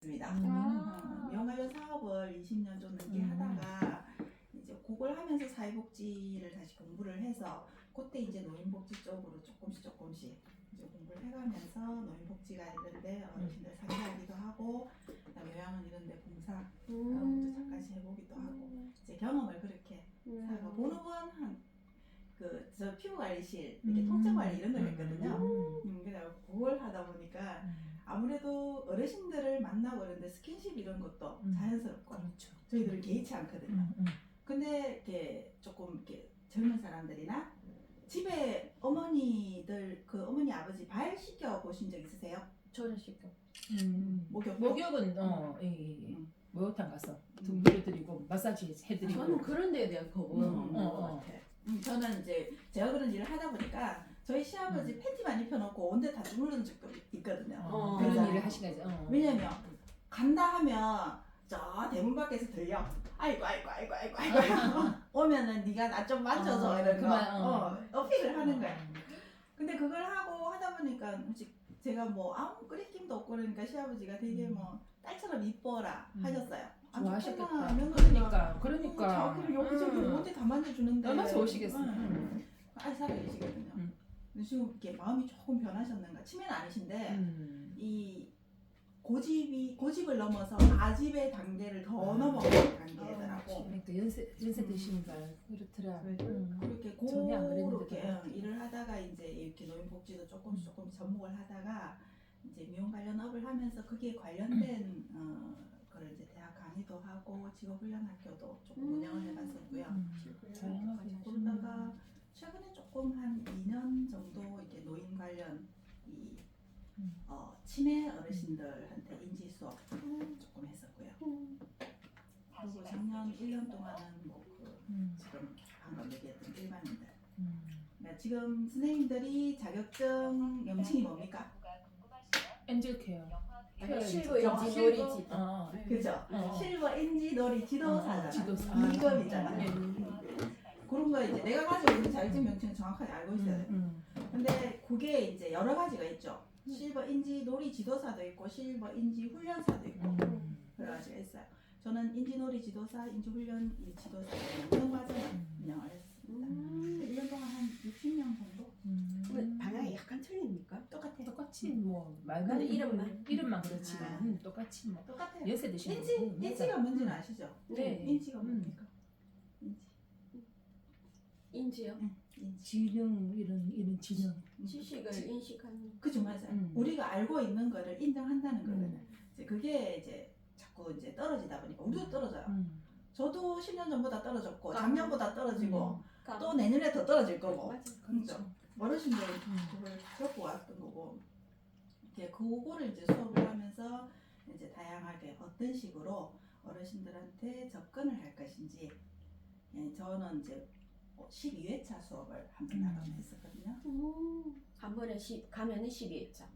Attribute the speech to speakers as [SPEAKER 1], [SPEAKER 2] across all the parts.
[SPEAKER 1] 있습니다.
[SPEAKER 2] 아.
[SPEAKER 1] 미용 관련 사업을 20년 좀 넘게 하다가 이제 그걸 하면서 사회복지를 다시 공부를 해서 그때 이제 노인복지 쪽으로 조금씩 이제 공부를 해가면서 노인복지가 이런데 어르신들 상대하기도 하고 그다음에 요양원 이런데 봉사 공부 잠깐씩 해보기도 하고 이제 경험을 그렇게 하고 보는 건한저 피부관리실 이렇게 통증관리 이런 걸 했거든요. 그래서 그걸 하다 보니까 아무래도 어르신들을 만나고 그러는데 스킨십 이런 것도 자연스럽고
[SPEAKER 2] 그렇죠.
[SPEAKER 1] 저희들은 개의치 않거든요. 근데 이렇게 조금 이렇게 젊은 사람들이나 집에 어머니들 그 어머니 아버지 발 씻겨 보신 적 있으세요?
[SPEAKER 3] 저는 씻겨.
[SPEAKER 2] 목욕은
[SPEAKER 1] 예.
[SPEAKER 2] 목욕탕 가서 등 밀어드리고 마사지 해드리고.
[SPEAKER 3] 저는 그런 데에 대한 거부감인 것 같아.
[SPEAKER 1] 저는 이제 제가 그런 일을 하다 보니까 저희 시아버지 팬티만 입혀놓고 온데 다 주무른 적도 있거든요.
[SPEAKER 2] 그런
[SPEAKER 1] 그래서
[SPEAKER 2] 일을 하신 거죠.
[SPEAKER 1] 왜냐면 간다 하면 저 대문 밖에서 들려. 아이고 오면은 네가 나 좀 만져줘 이런 거 어필을 하는 거야. 근데 그걸 하다 보니까 제가 뭐 아무 끓임도 없고 그러니까 시아버지가 되게 뭐 딸처럼 이뻐라 하셨어요.
[SPEAKER 2] 좋아하셨겠다. 그러니까.
[SPEAKER 1] 자기를 여기저기 어디 다 만져주는데
[SPEAKER 2] 얼마나 좋으시겠어.
[SPEAKER 1] 아이 살아계시거든요. 근데 지금 이렇게 마음이 조금 변하셨는가. 치매는 아니신데 이 고집을 넘어서 아집의 단계를 더 넘어가는 단계더라고.
[SPEAKER 2] 그러니까 연세 드시니까 그렇더라.
[SPEAKER 1] 그렇게
[SPEAKER 2] 전혀 안
[SPEAKER 1] 그렇게
[SPEAKER 2] 그랬는데.
[SPEAKER 1] 일을 하다가 이제 이렇게 노인복지도 조금씩 접목을 하다가 이제 미용 관련 업을 하면서 거기에 관련된 그걸 이제 대학 강의도 하고 직업훈련학교도 조금 운영을 해봤었고요. 그러다가 최근에 조금 한 2년 정도 이렇게 노인 관련 치매 어르신들한테 인지 수업 조금 했었고요. 그리고 작년 1년 동안은 지금 방금 얘기했던 일반인들. 그러니까 지금 선생님들이 자격증 명칭이 뭡니까?
[SPEAKER 2] 엔젤케어.
[SPEAKER 3] 실버 인지 놀이지.
[SPEAKER 1] 그죠? 실버 인지 놀이 지도사잖아.
[SPEAKER 2] 지도사.
[SPEAKER 1] 2급이잖아. 그런 거 이제 내가 가지고 있는 자격증 명칭을 정확하게 알고 있어야 돼. 근데 그게 이제 여러 가지가 있죠. 실버 인지 놀이 지도사도 있고 실버 인지 훈련사도 있고 여러 가지가 있어요. 저는 인지 놀이 지도사, 인지 훈련 지도사 이런 과정을 운영을 했습니다. 1년 동안 한 60명 정도?
[SPEAKER 3] 방향이 약간 틀립니까?
[SPEAKER 1] 똑같아요.
[SPEAKER 2] 똑같이 말
[SPEAKER 3] 근데
[SPEAKER 2] 그대로 이름만 그렇지만 똑같이 뭐
[SPEAKER 1] 똑같아요.
[SPEAKER 2] 연세 드시는
[SPEAKER 1] 인지가 뭔지는 아시죠?
[SPEAKER 3] 네.
[SPEAKER 1] 인지가 뭡니까?
[SPEAKER 3] 인지요?
[SPEAKER 1] 인지.
[SPEAKER 2] 지능 이런 지능.
[SPEAKER 3] 지식을 인식하는.
[SPEAKER 1] 그죠, 맞아요. 우리가 알고 있는 거를 인정한다는 거거든요. 이제 그게 이제 자꾸 이제 떨어지다 보니까 우리도 떨어져요. 저도 10년 전보다 떨어졌고 작년보다 떨어지고 또 내년에 더 떨어질 거고. 그렇죠. 어르신들 그걸 겪고 왔던 거고. 이제 그거를 이제 수업을 하면서 이제 다양하게 어떤 식으로 어르신들한테 접근을 할 것인지. 저는 이제 12회차 수업을 한번 나가면 했었거든요.
[SPEAKER 3] 한 번에 가면은 12회차.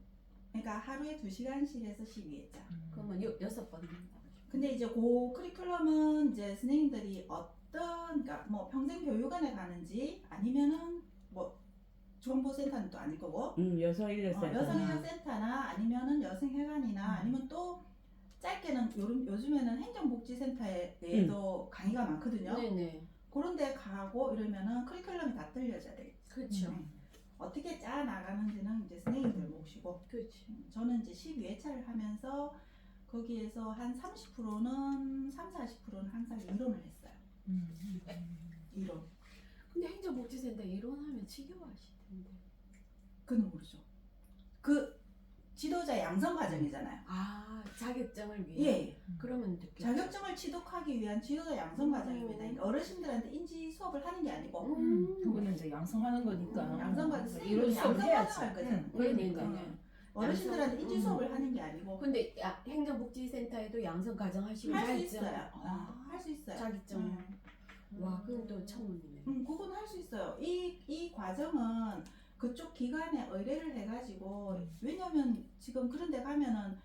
[SPEAKER 1] 그러니까 하루에 2시간씩 해서 12회차.
[SPEAKER 3] 그러면 6번.
[SPEAKER 1] 근데 이제 그 커리큘럼은 이제 선생님들이 그러니까 뭐 평생교육원에 가는지 아니면은 뭐 정보센터는 또 아닐 거고
[SPEAKER 4] 여성의료센터
[SPEAKER 1] 여성의료센터나 아니면은 여성회관이나 아니면 또 짧게는 요즘에는 행정복지센터에도 강의가 많거든요.
[SPEAKER 3] 네네.
[SPEAKER 1] 그런 데 가고 이러면은 커리큘럼이 다 틀려져야 되겠죠.
[SPEAKER 3] 그렇죠.
[SPEAKER 1] 어떻게 짜 나가는지는 이제 선생님들 모시고.
[SPEAKER 3] 그렇지.
[SPEAKER 1] 저는 이제 12회차를 하면서 거기에서 한 30%는 40%는 항상 이론을 했어요. 이론.
[SPEAKER 3] 근데 행정복지센터 이론하면 지겨워하실 텐데.
[SPEAKER 1] 그건 모르죠. 그 지도자 양성 과정이잖아요.
[SPEAKER 3] 자격증을 위해.
[SPEAKER 1] 예.
[SPEAKER 3] 그러면 듣겠죠.
[SPEAKER 1] 자격증을 취득하기 위한 지도자 양성 과정입니다. 그러니까 어르신들한테 인지 수업을 하는 게 아니고
[SPEAKER 2] 그거는 이제 양성하는 거니까.
[SPEAKER 1] 양성 과정
[SPEAKER 2] 이런 수업을 해야지.
[SPEAKER 1] 할 거잖아요.
[SPEAKER 2] 그러니까.
[SPEAKER 1] 어르신들한테 인지 수업을 하는 게 아니고
[SPEAKER 3] 근데 행정복지센터에도 양성 과정 하시면
[SPEAKER 1] 할 수 있어요. 할 수 있어요.
[SPEAKER 3] 자격증. 와, 그건 또 처음이네.
[SPEAKER 1] 그건 할 수 있어요. 이 과정은 그쪽 기관에 의뢰를 해가지고 왜냐면 지금 그런 데 가면은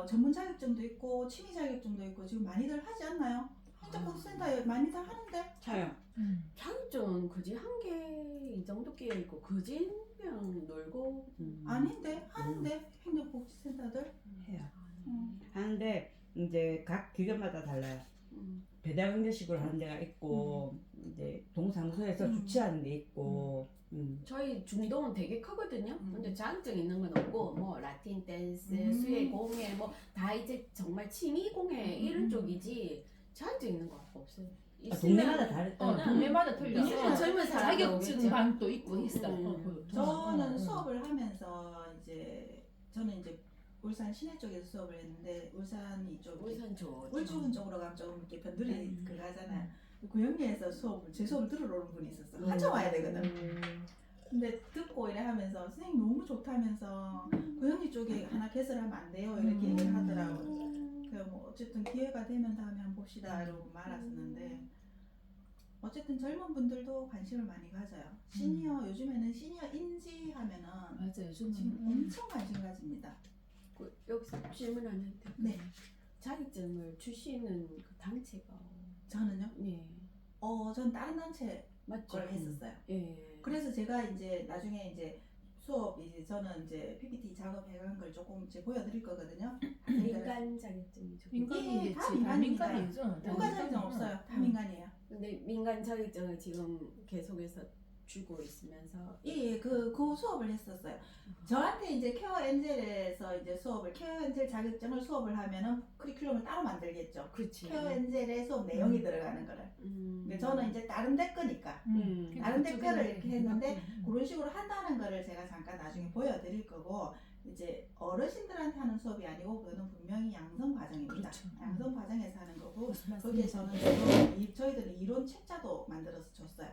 [SPEAKER 1] 전문 자격증도 있고 취미 자격증도 있고 지금 많이들 하지 않나요? 행정복지센터에 많이들 하는데
[SPEAKER 4] 차요.
[SPEAKER 3] 자격증은 그지 한 개 이 정도 끼어 있고 그지 그냥 놀고
[SPEAKER 1] 아닌데 하는데 행정복지센터들
[SPEAKER 4] 해요. 하는데 이제 각 기관마다 달라요. 배달 응대식으로 하는 데가 있고 이제 동사무소에서 주최하는 데 있고.
[SPEAKER 3] 저희 중동은 되게 크거든요. 근데 자격증 있는 건 없고 뭐 라틴 댄스, 수혜 공예 뭐 다 이제 정말 취미 공예 이런 쪽이지 자격증 있는 거 없어요.
[SPEAKER 4] 동네마다 다르.
[SPEAKER 2] 동네마다 틀려.
[SPEAKER 3] 있으면 젊은 사람들
[SPEAKER 2] 자격증
[SPEAKER 3] 오겠죠.
[SPEAKER 2] 반도 있고 있어.
[SPEAKER 1] 저는 수업을 하면서 이제 저는 이제 울산 시내 쪽에서 수업을 했는데 울산이 좀
[SPEAKER 3] 울산 좋죠.
[SPEAKER 1] 울주군 쪽으로 가면 조금 이렇게 변두리 그거 하잖아요. 구영리에서 제 수업을 들으러 오는 분이 있었어. 한참 와야 되거든. 근데 듣고 이래 하면서 선생님 너무 좋다면서 구영리 쪽에 하나 개설하면 안 돼요 이렇게 얘기를 하더라고요. 그래서 뭐 어쨌든 기회가 되면 다음에 한번 봅시다 이러고 말았었는데 어쨌든 젊은 분들도 관심을 많이 가져요. 시니어 요즘에는 시니어 인지 하면은
[SPEAKER 2] 맞아요.
[SPEAKER 1] 지금
[SPEAKER 2] 요즘은
[SPEAKER 1] 엄청 관심 가집니다.
[SPEAKER 3] 여기서 질문 안 해도 돼요?
[SPEAKER 1] 네.
[SPEAKER 3] 자격증을 주시는 그 단체가
[SPEAKER 1] 저는요.
[SPEAKER 3] 네
[SPEAKER 1] 전 다른 단체
[SPEAKER 3] 맞죠?
[SPEAKER 1] 걸 했었어요.
[SPEAKER 3] 예.
[SPEAKER 1] 그래서 제가 이제 나중에 이제 수업 이제 저는 이제 PPT 작업해간 걸 조금 이제 보여드릴 거거든요.
[SPEAKER 3] 민간 자격증이죠.
[SPEAKER 2] 민간이겠지.
[SPEAKER 1] 다 민간입니다.
[SPEAKER 2] 민간이죠.
[SPEAKER 1] 국가 자격증 없어요. 다 민간이에요.
[SPEAKER 3] 근데 민간 자격증을 지금 계속해서 주고 있으면서
[SPEAKER 1] 그 수업을 했었어요. 저한테 이제 케어 엔젤에서 이제 케어 엔젤 자격증을 수업을 하면은 커리큘럼을 따로 만들겠죠.
[SPEAKER 3] 그렇지.
[SPEAKER 1] 케어 엔젤의 수업 내용이 들어가는 거를. 근데 저는 이제 다른 데 거니까 다른 데 거를 이렇게 했는데 그런 식으로 한다는 거를 제가 잠깐 나중에 보여드릴 거고 이제 어르신들한테 하는 수업이 아니고 그거는 분명히 양성 과정입니다.
[SPEAKER 2] 그렇죠.
[SPEAKER 1] 양성 과정에서 하는 거고
[SPEAKER 2] 맞습니다.
[SPEAKER 1] 거기에 저는 저희들은 이론 책자도 만들어서 줬어요.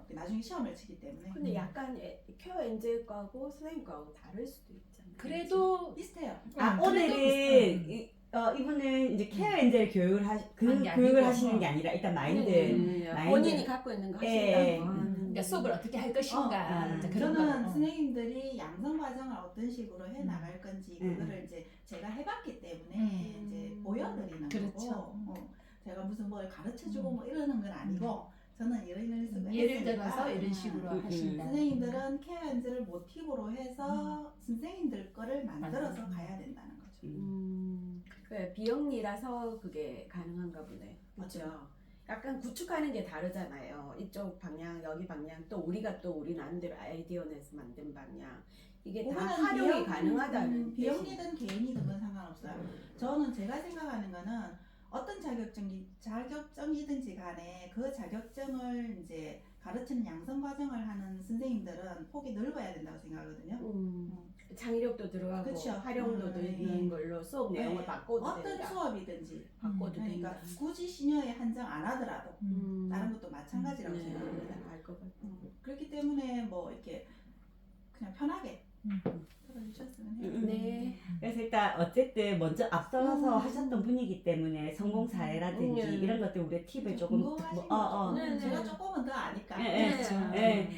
[SPEAKER 1] 나중에 시험을 치기 때문에.
[SPEAKER 3] 근데 약간 케어 엔젤과고 선생님과고 다를 수도 있잖아요.
[SPEAKER 2] 그래도
[SPEAKER 1] 비슷해요.
[SPEAKER 4] 오늘은 이분은 이제 케어 엔젤 교육을
[SPEAKER 2] 한 게
[SPEAKER 4] 교육을
[SPEAKER 2] 아니고,
[SPEAKER 4] 하시는 게 아니라 일단 마인드. 마인드.
[SPEAKER 3] 본인이 갖고 있는 거
[SPEAKER 4] 예.
[SPEAKER 3] 하신다고.
[SPEAKER 2] 그러니까 수업을 어떻게 할 것인가 이제 그런
[SPEAKER 1] 저는
[SPEAKER 2] 거.
[SPEAKER 1] 선생님들이 양성 과정을 어떤 식으로 해 나갈 건지 그거를 이제 제가 해봤기 때문에 이제 보여드리는
[SPEAKER 2] 그렇죠.
[SPEAKER 1] 거고 제가 무슨 뭘 가르쳐주고 뭐 이러는 건 아니고 저는 이런 식으로
[SPEAKER 2] 예를
[SPEAKER 1] 했으니까.
[SPEAKER 2] 들어서 이런 식으로 하신다.
[SPEAKER 1] 선생님들은 케어 엔젤을 모티브로 해서 선생님들 거를 만들어서
[SPEAKER 2] 맞아요.
[SPEAKER 1] 가야 된다는 거죠.
[SPEAKER 3] 그래 비영리라서 그게 가능한가 보네. 그렇죠. 약간 구축하는 게 다르잖아요. 이쪽 방향, 여기 방향, 또 우리가 또 우리 나름대로 아이디어 내서 만든 방향. 이게 다 활용이 가능하다는
[SPEAKER 1] 비영리든 개인이든 그건 상관없어요. 저는 제가 생각하는 거는 어떤 자격증이든지 간에 그 자격증을 이제 가르치는 양성 과정을 하는 선생님들은 폭이 넓어야 된다고 생각하거든요.
[SPEAKER 3] 창의력도 들어가고
[SPEAKER 1] 그쵸.
[SPEAKER 3] 활용도도 있는 걸로 수업 내용을
[SPEAKER 1] 네.
[SPEAKER 3] 바꿔도
[SPEAKER 1] 어떤
[SPEAKER 3] 된다.
[SPEAKER 1] 수업이든지
[SPEAKER 3] 바꿔도
[SPEAKER 1] 그러니까
[SPEAKER 3] 된다.
[SPEAKER 1] 굳이 시니어에 한정 안 하더라도 다른 것도 마찬가지라고
[SPEAKER 3] 네.
[SPEAKER 1] 생각합니다.
[SPEAKER 3] 알것 같아.
[SPEAKER 1] 그렇기 때문에 뭐 이렇게 그냥 편하게 들어주셨으면 해요.
[SPEAKER 3] 네.
[SPEAKER 4] 그래서 일단 어쨌든 먼저 앞서서 하셨던 분이기 때문에 성공 사례라든지 이런 것들 우리 팁을 조금
[SPEAKER 1] 궁금하신
[SPEAKER 3] 네,
[SPEAKER 1] 제가
[SPEAKER 3] 네.
[SPEAKER 1] 조금은 더 아니까.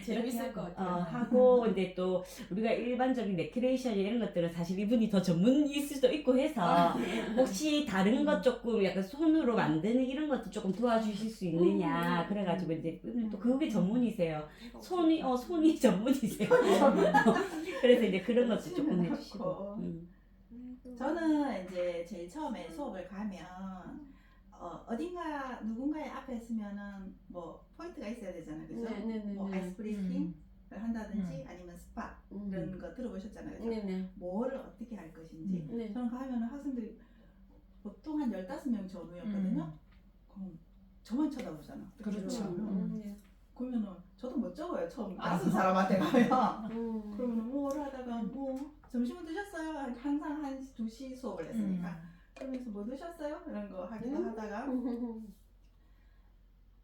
[SPEAKER 3] 재밌을 것 같아요.
[SPEAKER 4] 하고 근데 또 우리가 일반적인 레크레이션 이런 것들은 사실 이분이 더 전문일 수도 있고 해서 혹시 다른 것 조금 약간 손으로 만드는 이런 것도 조금 도와주실 수 있느냐 그래가지고 이제 또 그게 전문이세요. 손이 전문이세요. 그래서 이제 그런 것도 조금 해주시고.
[SPEAKER 1] 저는 이제 제일 처음에 수업을 가면 어딘가 누군가의 앞에 있으면은 뭐 포인트가 있어야 되잖아요, 그죠? 뭐 아이스 브레이킹을 한다든지 아니면 스팟 이런 거 들어보셨잖아요, 그죠?
[SPEAKER 3] 네네.
[SPEAKER 1] 뭐를 어떻게 할 것인지.
[SPEAKER 3] 네.
[SPEAKER 1] 저는 가면은 학생들이 보통 한 15명 전후였거든요. 그럼 저만 쳐다보잖아.
[SPEAKER 2] 그렇죠.
[SPEAKER 1] 그러면은 저도 못 적어요. 처음 낯선 사람한테 가면. 그러면 뭐를 하다가 뭐 점심은 드셨어요? 항상 1시, 2시 수업을 했으니까. 그러면서 뭐 드셨어요? 이런 거 하기도 하다가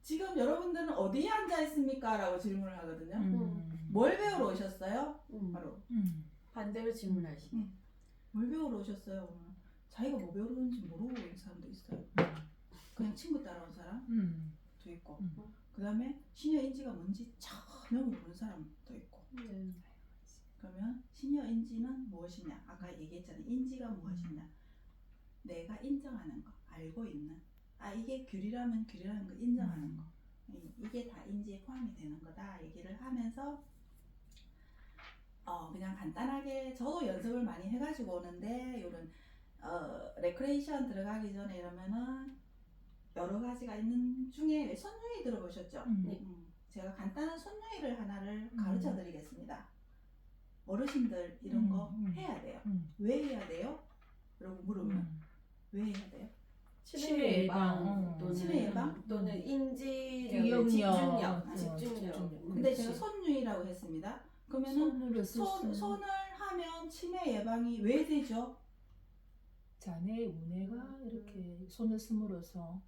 [SPEAKER 1] 지금 여러분들은 어디에 앉아 있습니까? 라고 질문을 하거든요. 뭘 배우러 오셨어요? 바로
[SPEAKER 3] 반대로 질문하시네.
[SPEAKER 1] 뭘 배우러 오셨어요? 그러면 자기가 뭐 배우러 오는지 모르고 있는 사람도 있어요. 그냥 친구 따라온 사람도 있고 그 다음에 시니어 인지가 뭔지 전혀 모르는 사람도 있고 그러면 시니어 인지는 무엇이냐? 아까 얘기했잖아요. 인지가 무엇이냐? 내가 인정하는 거, 알고 있는 이게 귤이라면 귤이라는 거 인정하는 거 이게 다 인지에 포함이 되는 거다 얘기를 하면서 그냥 간단하게 저도 연습을 많이 해가지고 오는데 요런 레크레이션 들어가기 전에 이러면은 여러 가지가 있는 중에 손유희 들어보셨죠? 제가 간단한 손유희를 하나를 가르쳐 드리겠습니다. 어르신들 이런 거 해야 돼요. 왜 해야 돼요? 라고 물으면 왜 해야 돼요?
[SPEAKER 2] 치매 예방,
[SPEAKER 3] 또는
[SPEAKER 1] 치매 예방?
[SPEAKER 3] 또는 인지
[SPEAKER 2] 기억력,
[SPEAKER 3] 집중력.
[SPEAKER 1] 근데 제가 손유희라고 했습니다. 그러면은
[SPEAKER 2] 손으로
[SPEAKER 1] 손을 하면 치매 예방이 왜 되죠?
[SPEAKER 2] 자네 우뇌가 이렇게 손을 쓰므로써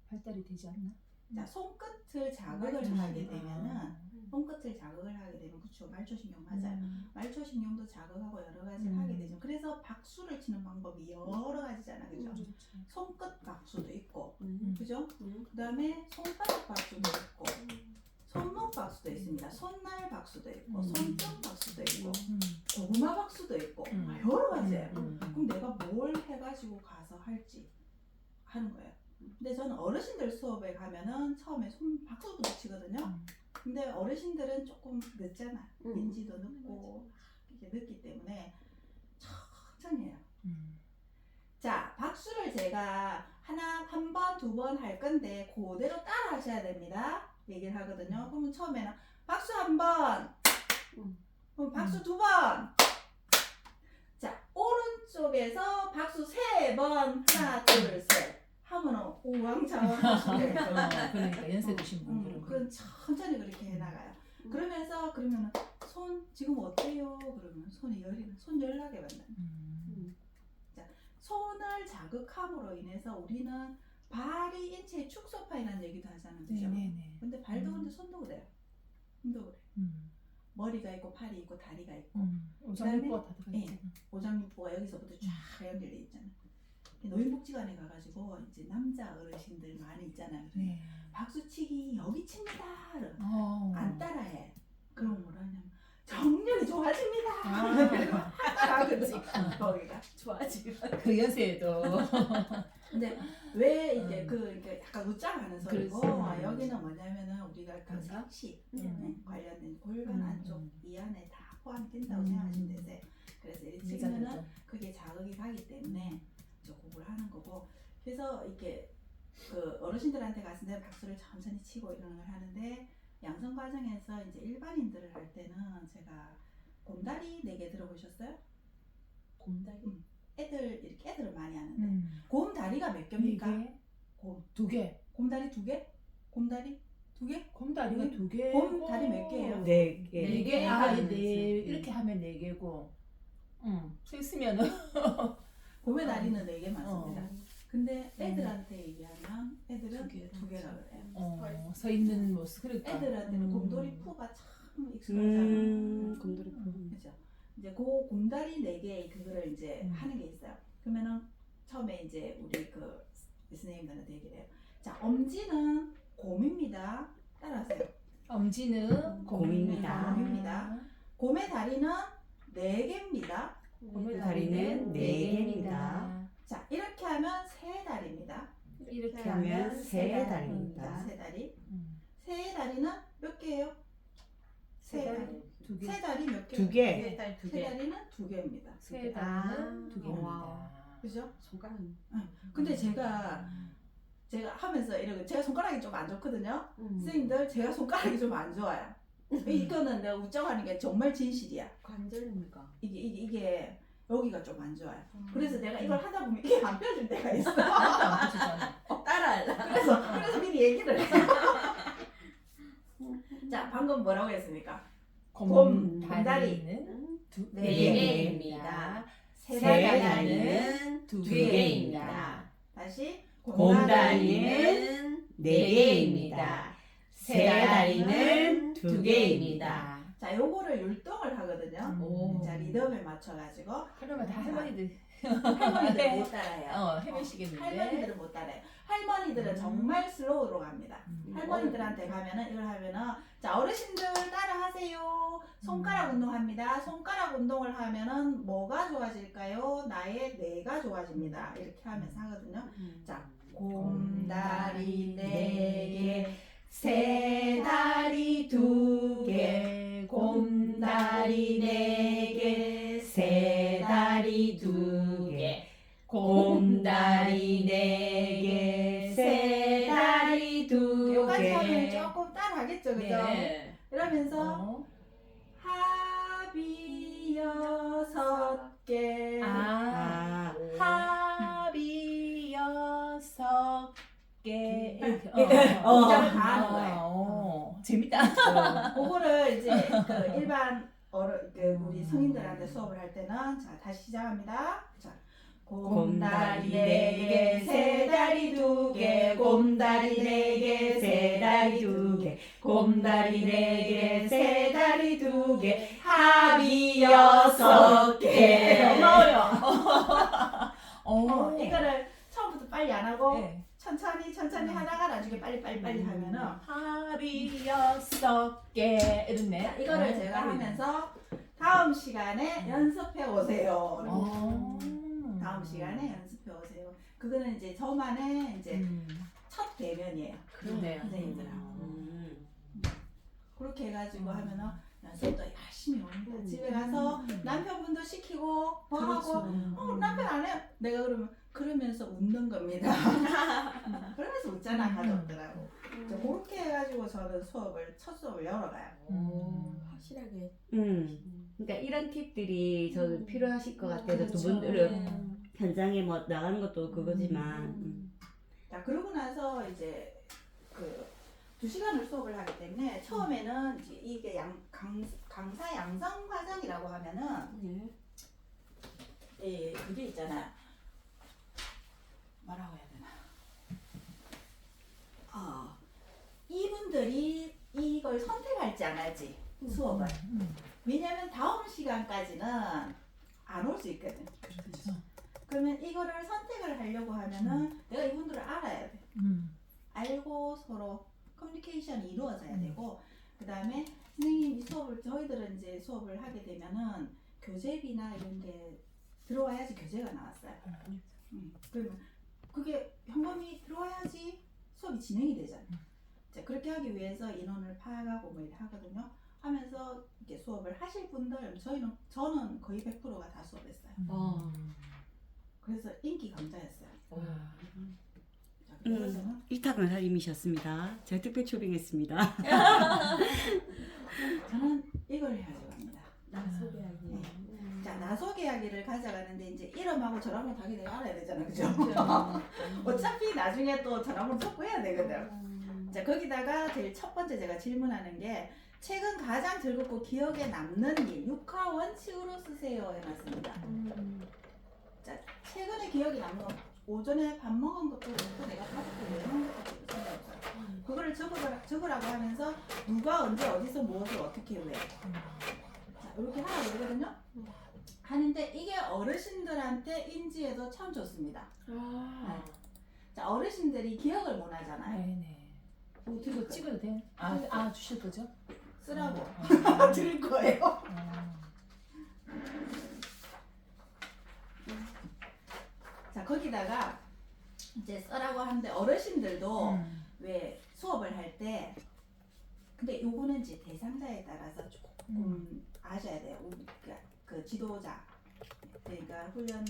[SPEAKER 2] 발달이 되지 않나?
[SPEAKER 1] 자, 손끝을 자극을 하게 되면은 손끝을 자극을 하게 되면 그쵸, 말초신경 맞아요. 말초신경도 자극하고 여러 가지를 하게 되죠. 그래서 박수를 치는 방법이 여러 가지잖아, 그죠? 손끝 박수도 있고, 그죠? 그다음에 손바닥 박수도 있고, 손목 박수도 있습니다. 손날 박수도 있고, 손등 박수도 있고, 고구마 박수도 있고, 여러 가지예요. 그럼 내가 뭘 해가지고 가서 할지 하는 거예요. 근데 저는 어르신들 수업에 가면은 처음에 손 박수부터 치거든요. 근데 어르신들은 조금 늦잖아. 인지도 늦고 이렇게 늦기 때문에 천천히 해요. 자, 박수를 제가 한 번, 두 번 할 건데 그대로 따라 하셔야 됩니다. 얘기를 하거든요. 그러면 처음에는 박수 한 번, 그럼 박수 두 번. 자, 오른쪽에서 박수 세 번, 하나, 둘, 셋. 하면은 우왕좌왕 하시네.
[SPEAKER 2] 그러니까 연세 드신 분들은
[SPEAKER 1] 그건 천천히 그렇게 해나가요. 그러면서 그러면은 손 지금 어때요? 그러면 손이 손 열나게 만든다. 자, 손을 자극함으로 인해서 우리는 발이 인체의 축소판이라는 얘기도 하잖아요, 그죠?
[SPEAKER 2] 네네네.
[SPEAKER 1] 근데 발도 그런데 손도 그래요. 손도 그래. 머리가 있고 팔이 있고 다리가 있고
[SPEAKER 2] 오장육부가 다 들어가
[SPEAKER 1] 예.
[SPEAKER 2] 있잖아.
[SPEAKER 1] 오장육부가 여기서부터 쫙 연결돼 있잖아. 노인복지관에 가가지고 이제 남자 어르신들 많이 있잖아요.
[SPEAKER 2] 네.
[SPEAKER 1] 박수치기 여기 칩니다.
[SPEAKER 2] 어.
[SPEAKER 1] 안 따라해. 그럼 뭐라냐면 정력이 좋아집니다.
[SPEAKER 2] 아.
[SPEAKER 1] 따라하거든. 거기가.
[SPEAKER 3] 좋아지면
[SPEAKER 2] 그 연세에도
[SPEAKER 1] 근데 왜 이제 이렇게 약간 웃장하는 소리고
[SPEAKER 2] 그렇지.
[SPEAKER 1] 여기는 뭐냐면은 우리가 그
[SPEAKER 2] 감사?
[SPEAKER 1] 생식 관련된 골반 안쪽 이 안에 다 포함된다고 생각하시면 되세요. 그래서 이렇게 치면은
[SPEAKER 2] 여자들도.
[SPEAKER 1] 그게 자극이 가기 때문에 저 곡을 하는 거고, 그래서 이렇게 그 어르신들한테 갔을 때 박수를 천천히 치고 이런 걸 하는데 양성 과정에서 이제 일반인들을 할 때는 제가 곰다리 4개 들어보셨어요?
[SPEAKER 2] 곰다리
[SPEAKER 1] 애들을 많이 하는데 곰다리가 몇 개입니까?
[SPEAKER 2] 4개?
[SPEAKER 1] 곰.
[SPEAKER 2] 2개.
[SPEAKER 1] 곰다리 2개? 곰다리 2개?
[SPEAKER 2] 곰다리가 2개.
[SPEAKER 1] 곰다리 몇 개예요?
[SPEAKER 4] 네 개.
[SPEAKER 2] 4개.
[SPEAKER 1] 아,
[SPEAKER 2] 이렇게 하면 4개고. 서 있으면은
[SPEAKER 1] 곰의 다리는 4개 맞습니다. 근데
[SPEAKER 2] 음.
[SPEAKER 1] 애들한테 얘기하면 애들은
[SPEAKER 3] 두 개.
[SPEAKER 1] 2개라 그래요.
[SPEAKER 2] 서 있는 모습. 그러니까.
[SPEAKER 1] 애들한테는 곰돌이 푸가 참 익숙하잖아.
[SPEAKER 4] 곰돌이 푸.
[SPEAKER 1] 그죠? 이제 그 곰다리 4개 그거를 이제 하는 게 있어요. 그러면은 처음에 이제 우리 그 선생님들한테 얘기를 해요. 자, 엄지는 곰입니다. 따라하세요.
[SPEAKER 2] 엄지는
[SPEAKER 4] 곰입니다.
[SPEAKER 1] 곰입니다. 곰의 다리는 4개입니다.
[SPEAKER 2] 곰의
[SPEAKER 4] 다리는 4개입니다.
[SPEAKER 1] 자, 이렇게 하면 3다리입니다.
[SPEAKER 2] 이렇게
[SPEAKER 4] 하면
[SPEAKER 2] 하면
[SPEAKER 4] 세 다리입니다.
[SPEAKER 1] 3다리.
[SPEAKER 2] 음.
[SPEAKER 1] 3다리는 몇 개예요? 3다리.
[SPEAKER 2] 2개.
[SPEAKER 1] 3다리 몇 개?
[SPEAKER 4] 2개.
[SPEAKER 3] 딸
[SPEAKER 1] 3다리는 2개입니다.
[SPEAKER 2] 세 다리는 2개입니다.
[SPEAKER 3] 와.
[SPEAKER 1] 그죠?
[SPEAKER 3] 손가락은.
[SPEAKER 1] 근데 제가 하면서 이러고 제가 손가락이 좀 안 좋거든요.
[SPEAKER 3] 음.
[SPEAKER 1] 선생님들 제가 손가락이 좀 안 좋아요. 이거는 내가 우정하는 게 정말 진실이야.
[SPEAKER 3] 관절입니까?
[SPEAKER 1] 이게 여기가 좀 안 좋아요. 그래서 내가 이걸 하다 보면 이게 안 펴질 때가 있어.
[SPEAKER 3] 따라할라.
[SPEAKER 1] 그래서 미리 얘기를 해. 자, 방금 뭐라고 했습니까?
[SPEAKER 2] 곰다리는
[SPEAKER 1] 네
[SPEAKER 3] 4개입니다.
[SPEAKER 1] 세
[SPEAKER 4] 세
[SPEAKER 1] 다리는
[SPEAKER 4] 다리는
[SPEAKER 3] 2개입니다.
[SPEAKER 1] 다시
[SPEAKER 4] 곰다리는 4개입니다. 세 다리는 2개입니다.
[SPEAKER 1] 자, 요거를 율동을 하거든요.
[SPEAKER 2] 오.
[SPEAKER 1] 자, 리듬을 맞춰가지고
[SPEAKER 2] 그러면 다 할머니들
[SPEAKER 1] 할머니들은 못 따라해요.
[SPEAKER 2] 해보시겠는데.
[SPEAKER 1] 할머니들은 못 따라해요. 할머니들은 정말 슬로우로 갑니다. 할머니들한테 가면은 이걸 하면은 자, 어르신들 따라하세요. 손가락 운동합니다. 손가락 운동을 하면은 뭐가 좋아질까요? 나의 뇌가 좋아집니다. 이렇게 하면서 하거든요. 자, 곰다리 4개, 세 다리 2개, 곰다리 4개, 세 다리 2개,
[SPEAKER 4] 곰다리 4개, 새 다리 2개.
[SPEAKER 1] 여기까지 하면 조금 따라하겠죠, 그죠?
[SPEAKER 3] 네.
[SPEAKER 1] 이러면서
[SPEAKER 2] 어.
[SPEAKER 1] 합이 6개.
[SPEAKER 2] 아. 합이 6개. 이렇게.
[SPEAKER 1] 동작을 다 하는 거예요.
[SPEAKER 2] 재밌다.
[SPEAKER 1] 그거를 이제 그 일반 우리 성인들한테 수업을 할 때는 자 다시 시작합니다. 자 곰다리 4개, 새 다리 2개, 곰다리 4개, 새 다리 2개, 곰다리 4개, 새 다리 2개, 합이 6개.
[SPEAKER 2] 너무 어려워.
[SPEAKER 1] 이거를 처음부터 빨리 안 하고
[SPEAKER 2] 네.
[SPEAKER 1] 천천히 하다가 나중에 빨리 하면은
[SPEAKER 2] 합이 6개 이렇네.
[SPEAKER 1] 자, 이거를 제가 하면서 다음 시간에 연습해 오세요. 다음 시간에 연습해 오세요. 그거는 이제 저만의 이제 첫 대면이에요.
[SPEAKER 2] 그렇네요.
[SPEAKER 1] 선생님들하고. 그렇게 해가지고 하면은 연습도 열심히 옵니다. 집에 가서 남편분도 시키고 뭐 하고 남편 안 해요. 내가 그러면서 웃는 겁니다. 그러면서 웃잖아 가족들하고. 그렇게 해가지고 저는 첫 수업을 열어가요.
[SPEAKER 3] 확실하게.
[SPEAKER 4] 그러니까 이런 팁들이 저는 필요하실 것 같아서
[SPEAKER 2] 그렇죠.
[SPEAKER 4] 두 분들은 현장에 뭐 나가는 것도 그거지만
[SPEAKER 1] 자 그러고 나서 이제 그 2시간을 수업을 하기 때문에 처음에는 이제 이게 강사 양성 과정이라고 하면은 그게 있잖아요. 뭐라고 해야 되나? 이분들이 이걸 선택할지 안 할지 수업을. 왜냐면 다음 시간까지는 안 올 수 있거든.
[SPEAKER 2] 그렇죠.
[SPEAKER 1] 그러면 이거를 선택을 하려고 하면은 내가 이분들을 알아야 돼. 알고 서로 커뮤니케이션이 이루어져야 되고, 그 다음에 선생님 이 수업을 저희들은 이제 수업을 하게 되면은 교재비나 이런 게 들어와야지 교재가 나왔어요. 그러면 그게 현금이 들어와야지 수업이 진행이 되잖아요. 자, 그렇게 하기 위해서 인원을 파악하고 뭐 이렇게 하거든요. 하면서 이렇게 수업을 하실 분들 저는 거의 100%가 다 수업했어요. 그래서 인기 강자였어요. 자, 그래서 저는
[SPEAKER 4] 일타 강사님이셨습니다. 제가 특별 초빙했습니다.
[SPEAKER 1] 저는 이걸 해야지 합니다.
[SPEAKER 3] 소개하기.
[SPEAKER 1] 자, 나소 계약일을 가져가는데 이제 이름하고 전화번호 당연히 내가 알아야 되잖아, 그죠? 어차피 나중에 또 전화번호 섞어야 되거든. 자, 거기다가 제일 첫 번째 제가 질문하는 게 최근 가장 즐겁고 기억에 남는 일, 6화 원칙으로 쓰세요 해놨습니다. 자, 최근에 기억이 남는 거, 오전에 밥 먹은 것도 그렇고 내가 가족들 외로운 것도 생각했어요. 그거를 적으라고 하면서 누가 언제 어디서 무엇을 어떻게 왜. 자, 이렇게 하라고 그러거든요. 하는데 이게 어르신들한테 인지에도 참 좋습니다. 자, 어르신들이 기억을 못 하잖아요.
[SPEAKER 2] 네네. 이거 찍어도 돼? 주실 거죠?
[SPEAKER 1] 쓰라고 드릴 거예요. 자, 거기다가 이제 쓰라고 하는데 어르신들도 왜 수업을 할 때 근데 요거는 이제 대상자에 따라서 조금 아셔야 돼요. 그 지도자 그러니까 훈련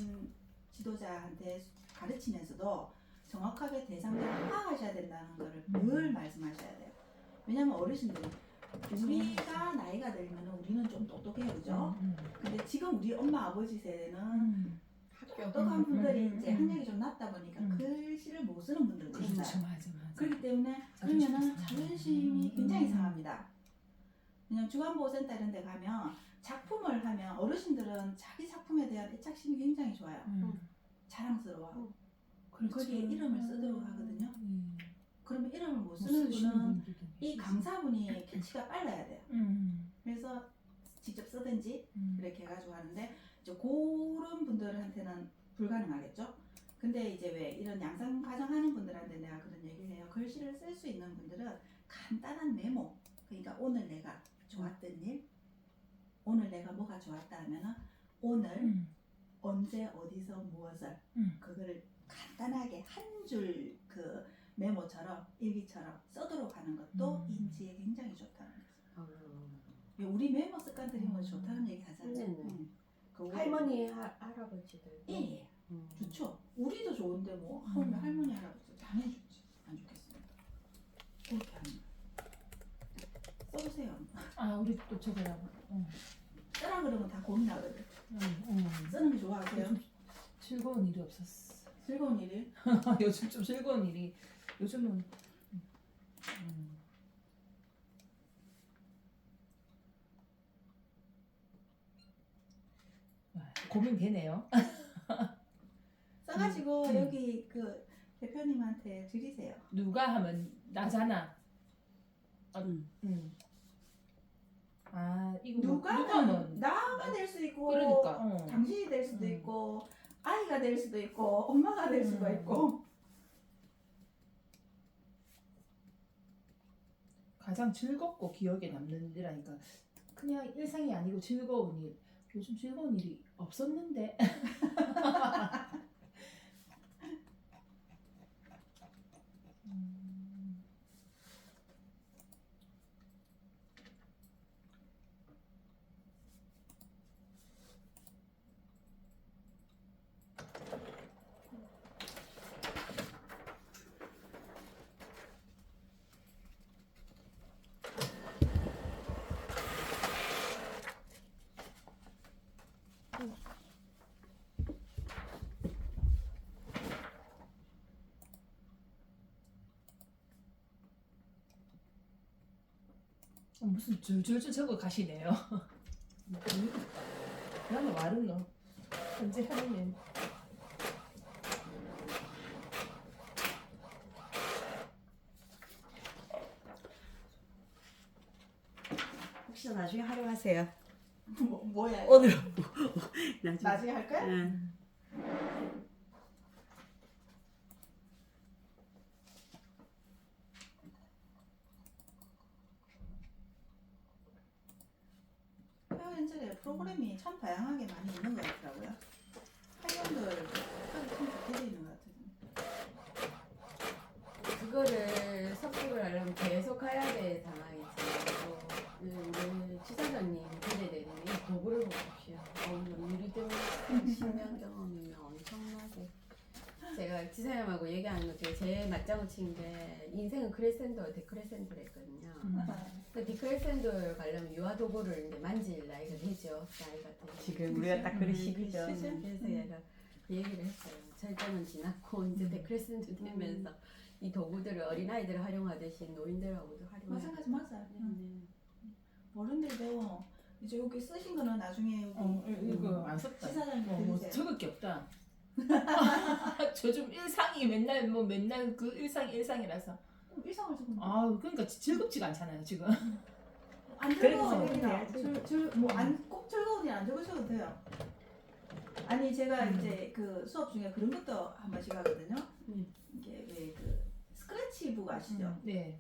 [SPEAKER 1] 지도자한테 가르치면서도 정확하게 대상자를 파악하셔야 된다는 거를 늘 말씀하셔야 돼요. 왜냐면 어르신들이 우리가 나이가 들면 우리는 좀 똑똑해요, 그죠? 근데 지금 우리 엄마 아버지 세대는 똑똑한 분들이 이제 학력이 좀 낮다 보니까 글씨를 못 쓰는 분들도 있어요.
[SPEAKER 2] 그렇죠, 맞아.
[SPEAKER 1] 그렇기 때문에 그러면은 자존심이 굉장히 상합니다. 왜냐면 주간보호센터 이런 데 가면 작품을 하면 어르신들은 자기 작품에 대한 애착심이 굉장히 좋아요. 자랑스러워하고. 거기에 이름을 쓰도록 하거든요. 그러면 이름을 못 쓰는 분은 이 강사분이 캐치가 빨라야 돼요. 그래서 직접 쓰든지 이렇게 해가지고 하는데 이제 그런 분들한테는 불가능하겠죠. 근데 이제 왜 이런 양성 과정 하는 분들한테 내가 그런 얘기를 해요. 글씨를 쓸 수 있는 분들은 간단한 메모. 그러니까 오늘 내가 좋았던 일, 오늘 내가 뭐가 좋았다 하면은 오늘 언제 어디서 무엇을 그거를 간단하게 한 줄 그 메모처럼 일기처럼 써도록 하는 것도 인지에 굉장히 좋다는 거죠. 우리 메모 습관 들이면 좋다는 얘기 하잖아요.
[SPEAKER 3] 할머니 할아버지들.
[SPEAKER 1] 예, 좋죠. 우리도 좋은데 뭐 하면 할머니 할아버지 다 해주지 안 좋겠습니다. 그렇게 하면 써보세요.
[SPEAKER 2] 아 우리 또 저거라고.
[SPEAKER 1] 쓰라 그러면 다 고민하거든.
[SPEAKER 2] 응.
[SPEAKER 1] 쓰는 게 좋아하세요?
[SPEAKER 2] 요즘 즐거운 일이 없었어.
[SPEAKER 1] 즐거운 일이?
[SPEAKER 2] 요즘 좀 즐거운 일이 요즘은 고민되네요.
[SPEAKER 1] 써가지고 여기 그 대표님한테 드리세요.
[SPEAKER 2] 누가 하면 나잖아. 아 이거 누가
[SPEAKER 1] 누가는
[SPEAKER 2] 하면
[SPEAKER 1] 나가 될 수 있고
[SPEAKER 2] 그러니까.
[SPEAKER 1] 당신이 될 수도 있고 아이가 될 수도 있고 엄마가 될 수가 있고
[SPEAKER 2] 가장 즐겁고 기억에 남는 일이라니까 그냥 일상이 아니고 즐거운 일. 요즘 즐거운 일이 없었는데. 무슨 줄줄줄 적어 가시네요. 나는 말은 너 언제 하는 일.
[SPEAKER 3] 혹시 나중에 활용하세요.
[SPEAKER 1] 뭐야?
[SPEAKER 4] 오늘
[SPEAKER 1] 나중에 할 거야?
[SPEAKER 4] 응.
[SPEAKER 1] 현재 프로그램이 참 다양하게 많이 있는 것 같더라고요. 학년들 하기 참 좋게 돼 있는 것 같아요.
[SPEAKER 3] 그거를 섭득을 하려면 계속 해야 될 상황이지. 우리 지사장님 기대되는 이 도구를 보십시오. 유리등 10년 경험이면 엄청나게. 제가 지사장님하고 얘기하는 것 중에 제일 맞장구 친 게 인생은 크레센도 데크레센도를 했거든요. 그 디크레센도를 가려면 유아 도구를 이제 만질 나이가 되죠. 나이가 되죠.
[SPEAKER 4] 지금 우리가 딱 그런 시기죠.
[SPEAKER 3] 그래서 얘가 그 얘기를 했어요. 절정은 지났고 이제 데크레센도 되면서 이 도구들을 어린아이들 활용하듯이 노인들하고도 활용해야
[SPEAKER 1] 마찬가지 맞아요. 어른들도 이제 여기 쓰신 거는 나중에 여기
[SPEAKER 2] 이거 안 썼다.
[SPEAKER 1] 지사장님
[SPEAKER 2] 뭐
[SPEAKER 1] 드리세요.
[SPEAKER 2] 적을 게 없다. 저 좀 일상이 맨날 그 일상이라서.
[SPEAKER 1] 일상을 지금
[SPEAKER 2] 아 그러니까 즐겁지가 않잖아요 지금.
[SPEAKER 1] 안
[SPEAKER 4] 그래서
[SPEAKER 1] 즐거운 뭐꼭 즐거운 일 안 적으셔도 돼요. 아니 제가 이제 그 수업 중에 그런 것도 한 번씩 하거든요. 이게 왜 그 스크래치북 아시죠?
[SPEAKER 2] 네.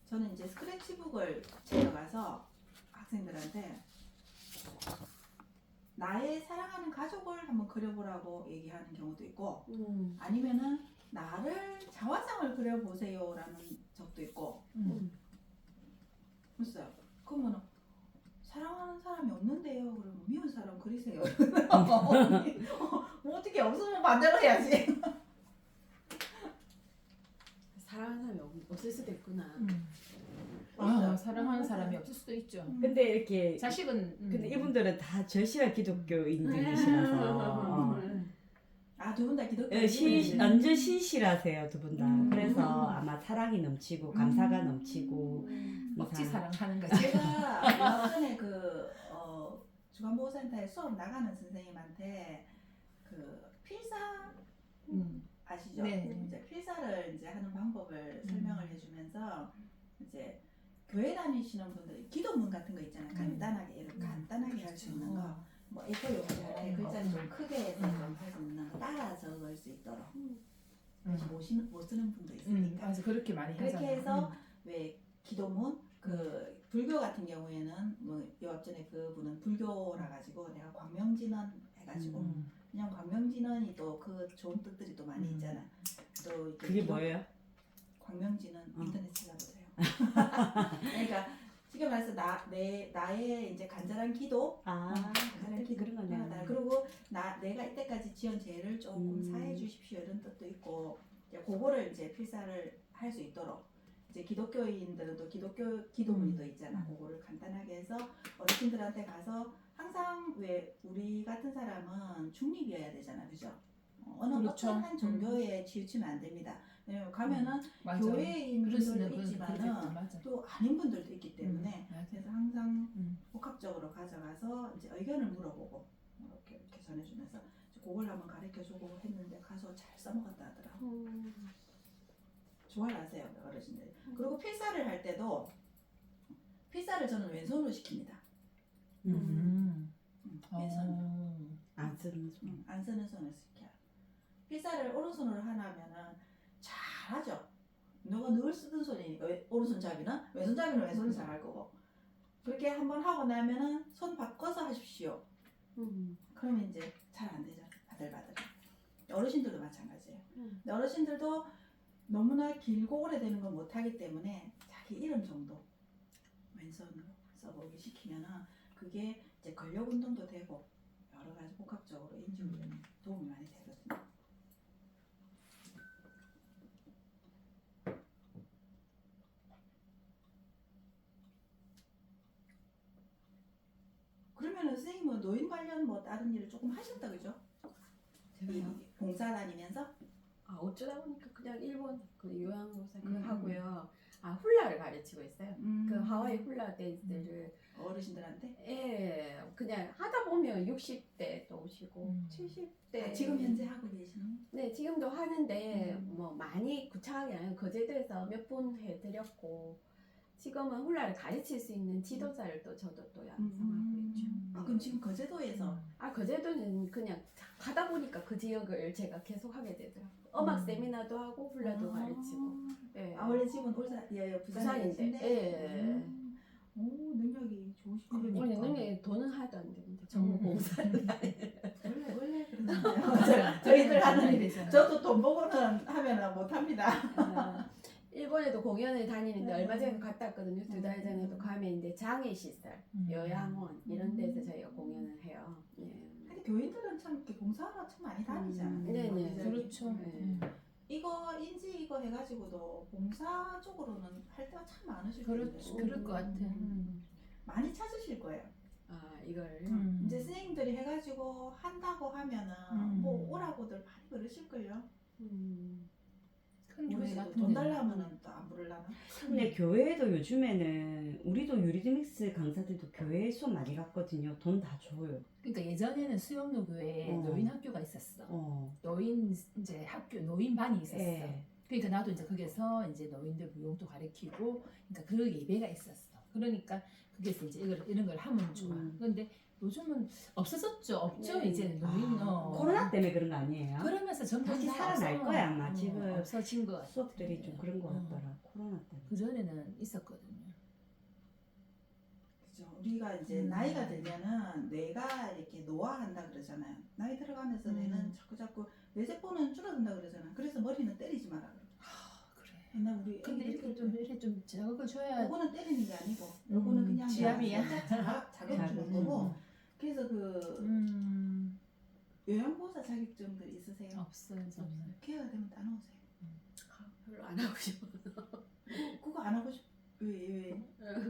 [SPEAKER 1] 저는 이제 스크래치북을 제어가서 학생들한테 나의 사랑하는 가족을 한번 그려보라고 얘기하는 경우도 있고 아니면은 나를 자화상을 그려보세요라는 적도 있고 글쎄요. 그러면 사랑하는 사람이 없는데요. 그러면 미운 사람 그리세요. 뭐 어떻게 없으면 반대로 해야지.
[SPEAKER 3] 사랑하는 사람이 없을 수도 있구나.
[SPEAKER 2] 아 사랑하는 사람이 없을 수도 있죠.
[SPEAKER 4] 근데 이렇게
[SPEAKER 2] 자식은
[SPEAKER 4] 근데 이분들은 다 절실한 기독교인들이시라서
[SPEAKER 1] 아, 두 분 다 기독교.
[SPEAKER 4] 완전 신실하세요 두 분 다. 그래서 아마 사랑이 넘치고 감사가 넘치고
[SPEAKER 2] 억지
[SPEAKER 4] 이상-
[SPEAKER 2] 사랑하는 거지.
[SPEAKER 1] 제가 얼마 전에 그 주간보호센터에 수업 나가는 선생님한테 그 필사 아시죠?
[SPEAKER 2] 네.
[SPEAKER 1] 이제 필사를 이제 하는 방법을 설명을 해주면서 이제 교회 다니시는 분들 기도문 같은 거 있잖아요. 간단하게 이렇게 간단하게 할 수 있는 거. 뭐 A4 용지 안에 글자를 좀 크게 해서 좀 할 수 있는 거 따라 적을 수 있도록 못 쓰는 분도 있으니까
[SPEAKER 2] 맞아 그렇게 많이
[SPEAKER 1] 그렇게
[SPEAKER 2] 하잖아.
[SPEAKER 1] 해서 왜 기도문 그 불교 같은 경우에는 뭐요 앞전에 그분은 불교라 가지고 내가 광명진원 해가지고 그냥 광명진원이 또 그 좋은 뜻들이 또 많이 있잖아. 또 이렇게
[SPEAKER 4] 그게 뭐예요?
[SPEAKER 1] 광명진원 인터넷 찾아보세요. 그러니까 쉽게 말해서 나의 이제 간절한 기도, 간절한 기도
[SPEAKER 4] 그런 거네.
[SPEAKER 1] 하나. 그리고 내가 이때까지 지은 죄를 조금 사해 주십시오 이런 뜻도 있고, 이제 그거를 이제 필사를 할 수 있도록 이제 기독교인들은 또 기독교 기도문이 또 있잖아. 그거를 간단하게 해서 어르신들한테 가서 항상 왜 우리 같은 사람은 중립이어야 되잖아, 그죠? 어느
[SPEAKER 2] 그렇죠.
[SPEAKER 1] 어떤 한 종교에 치우치면 안 됩니다. 왜냐면 가면은
[SPEAKER 2] 맞아.
[SPEAKER 1] 교회인 분들도 있지만은
[SPEAKER 2] 맞아.
[SPEAKER 1] 또 아닌 분들도 있기 때문에
[SPEAKER 2] 맞아.
[SPEAKER 1] 그래서 항상
[SPEAKER 2] 음.
[SPEAKER 1] 복합적으로 가져가서 이제 의견을 물어보고 이렇게 전해주면서 그걸 한번 가르쳐주고 했는데 가서 잘 써먹었다 하더라고. 좋아하세요 어르신들. 그리고 필사를 할 때도 필사를 저는 왼손으로 시킵니다. 왼손으로.
[SPEAKER 4] 안 쓰는 손.
[SPEAKER 1] 안 쓰는 손을 시켜요. 필사를 오른손으로 하나면은 잘하죠. 너가 늘 쓰던 손이니까 오른손잡이는 왼손잡이는 왼손을 잘할 거고. 그렇게 한번 하고 나면은 손 바꿔서 하십시오. 그러면 이제 잘 안 되죠. 바들바들. 어르신들도 마찬가지예요. 근데 어르신들도 너무나 길고 오래되는 건 못하기 때문에 자기 이름 정도 왼손으로 써보기 시키면은 그게 이제 근력 운동도 되고 여러 가지 복합적으로 인지훈련에 도움이 많이 되거든요. 그러면은 선생님은 노인 관련 뭐 다른 일을 조금 하셨다 그죠? 이 봉사 다니면서?
[SPEAKER 3] 어쩌다 보니까 그냥 일본 그 요양보사 그거 하고요. 훌라를 가르치고 있어요. 그 하와이 훌라 댄스를
[SPEAKER 1] 어르신들한테?
[SPEAKER 3] 예, 그냥 하다 보면 60대도 오시고 70대
[SPEAKER 1] 지금 현재 하고 계시는?
[SPEAKER 3] 네, 지금도 하는데 뭐 많이 구차하게 아니고 거제도에서 몇 분 해드렸고 지금은 훌라를 가르칠 수 있는 지도자를 또 저도 또 양성하고 있죠.
[SPEAKER 1] 그럼 지금 거제도에서
[SPEAKER 3] 거제도는 그냥 가다 보니까 그 지역을 제가 계속 하게 되더라고요. 음악 세미나도 하고 훌라도 가르치고. 예.
[SPEAKER 1] 원래 집은 부산인데?
[SPEAKER 3] 예.
[SPEAKER 1] 오, 능력이 좋으시군요.
[SPEAKER 3] 원래 능력이 돈은 하나도 안 되는데 전부 봉사를
[SPEAKER 1] 원래 그렇잖아요. 저희들 하는 일이 저도 돈 보고는 하면 못합니다.
[SPEAKER 3] 일본에도 공연을 다니는데
[SPEAKER 1] 네.
[SPEAKER 3] 얼마 전에 갔다 왔거든요. 2달 전에도 가면 이제 장애시설, 요양원 이런 데서 저희가 공연을 해요. 예.
[SPEAKER 1] 근데 교인들은 참 이렇게 봉사하러 참 많이 다니잖아요.
[SPEAKER 3] 네네.
[SPEAKER 1] 여기저기.
[SPEAKER 2] 그렇죠.
[SPEAKER 1] 이거 인지 이거 해가지고도 봉사 쪽으로는 할 때가 참 많으실 텐데.
[SPEAKER 2] 그럴 것 같아.
[SPEAKER 1] 많이 찾으실 거예요.
[SPEAKER 3] 이걸
[SPEAKER 1] 이제 선생님들이 해가지고 한다고 하면은 뭐 오라고들 많이 그러실걸요.
[SPEAKER 2] 큰 교회 같은
[SPEAKER 1] 돈
[SPEAKER 2] 데는.
[SPEAKER 1] 달라면은 또 안 부르려나?
[SPEAKER 4] 근데 교회도 요즘에는 우리도 유리드믹스 강사들도 교회 수업 많이 갔거든요. 돈 다 줘요.
[SPEAKER 2] 그러니까 예전에는 수영로 교회에 노인 학교가 있었어. 노인 이제 학교 노인반이 있었어.
[SPEAKER 4] 예.
[SPEAKER 2] 그러니까 나도 이제 거기서 이제 노인들 무용도 가르치고, 그러니까 그 예배가 있었어. 그러니까 거기서 이제 이런 걸 하면 좋아. 그런데 요즘은 없어졌죠. 없죠.
[SPEAKER 3] 네.
[SPEAKER 2] 이제 노인
[SPEAKER 4] 코로나 때문에 그런 거 아니에요?
[SPEAKER 2] 그러면서 점점
[SPEAKER 4] 다시
[SPEAKER 2] 다
[SPEAKER 4] 살아날
[SPEAKER 2] 없어.
[SPEAKER 4] 거야 아마. 지금
[SPEAKER 2] 없어진 것 같아.
[SPEAKER 4] 수업들이 좀 그런 거 같더라. 코로나 때문에.
[SPEAKER 2] 그 전에는 있었거든요.
[SPEAKER 1] 그죠. 우리가 이제 나이가 들면은 뇌가 이렇게 노화한다 그러잖아요. 나이 들어가면서 뇌는 자꾸 뇌세포는 줄어든다 그러잖아. 그래서 머리는 때리지 마라 그래.
[SPEAKER 2] 그래.
[SPEAKER 1] 옛날 우리
[SPEAKER 2] 근데
[SPEAKER 1] 애기들
[SPEAKER 2] 이렇게 좀 자극을 줘야.
[SPEAKER 1] 요거는 때리는 게 아니고 요거는 그냥
[SPEAKER 2] 지압이야.
[SPEAKER 1] 살짝 자극 주는 거고. 그래서 그 요양보호사 자격증들 있으세요?
[SPEAKER 2] 없어요. 저는.
[SPEAKER 1] 기회가 되면 따놓으세요.
[SPEAKER 3] 별로 안 하고 싶어서
[SPEAKER 1] 그거 안 하고 왜?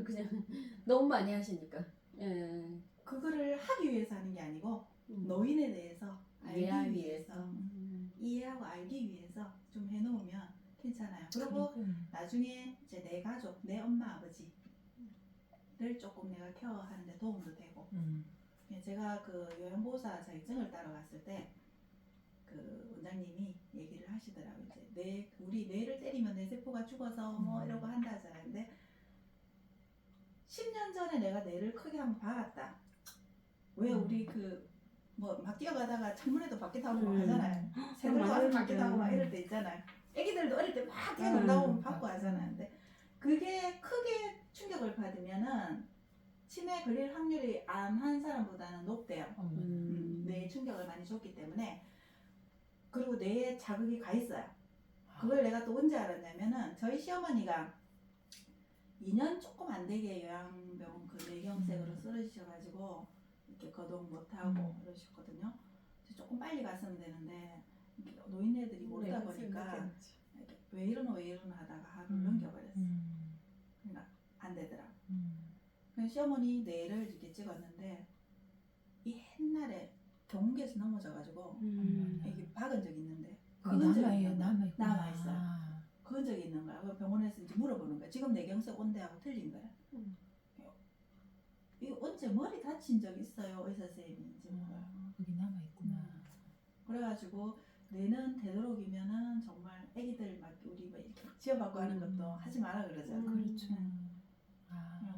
[SPEAKER 3] 그냥 너무 많이 하시니까. 예.
[SPEAKER 1] 그거를 하기 위해서 하는 게 아니고 노인에 대해서 알기
[SPEAKER 3] 이해하기
[SPEAKER 1] 위해서 이해하고 알기 위해서 좀 해놓으면 괜찮아요. 그리고 나중에 이제 내 가족, 내 엄마 아버지를 조금 내가 케어하는데 도움도 되고. 제가 그 요양보호사 자격증을 따러 갔을 때 그 원장님이 얘기를 하시더라고요. 이제 우리 뇌를 때리면 뇌세포가 죽어서 뭐 이러고 한다 하잖아요. 근데 10년 전에 내가 뇌를 크게 한번 박았다. 왜 우리 그 뭐 막 뛰어가다가 창문에도 밖에 타고 막 하잖아요. 새들 와서 밖에 타고 막 이럴 때 있잖아요. 애기들도 어릴 때 막 뛰어놀다고 받고 하잖아요. 근데 그게 크게 충격을 받으면은 치매 걸릴 확률이 암 한 사람보다는 높대요. 뇌에 충격을 많이 줬기 때문에. 그리고 뇌에 자극이 가 있어요. 그걸 내가 또 언제 알았냐면은 저희 시어머니가 2년 조금 안 되게 요양병원 그 뇌경색으로 쓰러지셔가지고 이렇게 거동 못하고 이러셨거든요. 조금 빨리 갔으면 되는데 이렇게 노인네들이 모르다 보니까 이렇게 왜 이러나 하다가 하루를 넘겨버렸어. 그러니까 안 되더라고. 그래서 시어머니 뇌를 이렇게 찍었는데 이 옛날에 경운기에서 넘어져가지고 이게 박은 적이 있는데
[SPEAKER 2] 그게 남아있구나.
[SPEAKER 1] 남아있어요. 그런 적이 있는 거야. 그래서 병원에서 이제 물어보는 거야. 지금 뇌경색 온대하고 틀린 거야. 이거 언제 머리 다친 적 있어요? 의사 선생님이 이제 물어요.
[SPEAKER 2] 그게 남아있구나.
[SPEAKER 1] 그래가지고 뇌는 되도록이면은 정말 애기들 막 우리 막 이렇게 지어받고 하는 것도 하지 마라 그러잖아.
[SPEAKER 2] 그렇죠.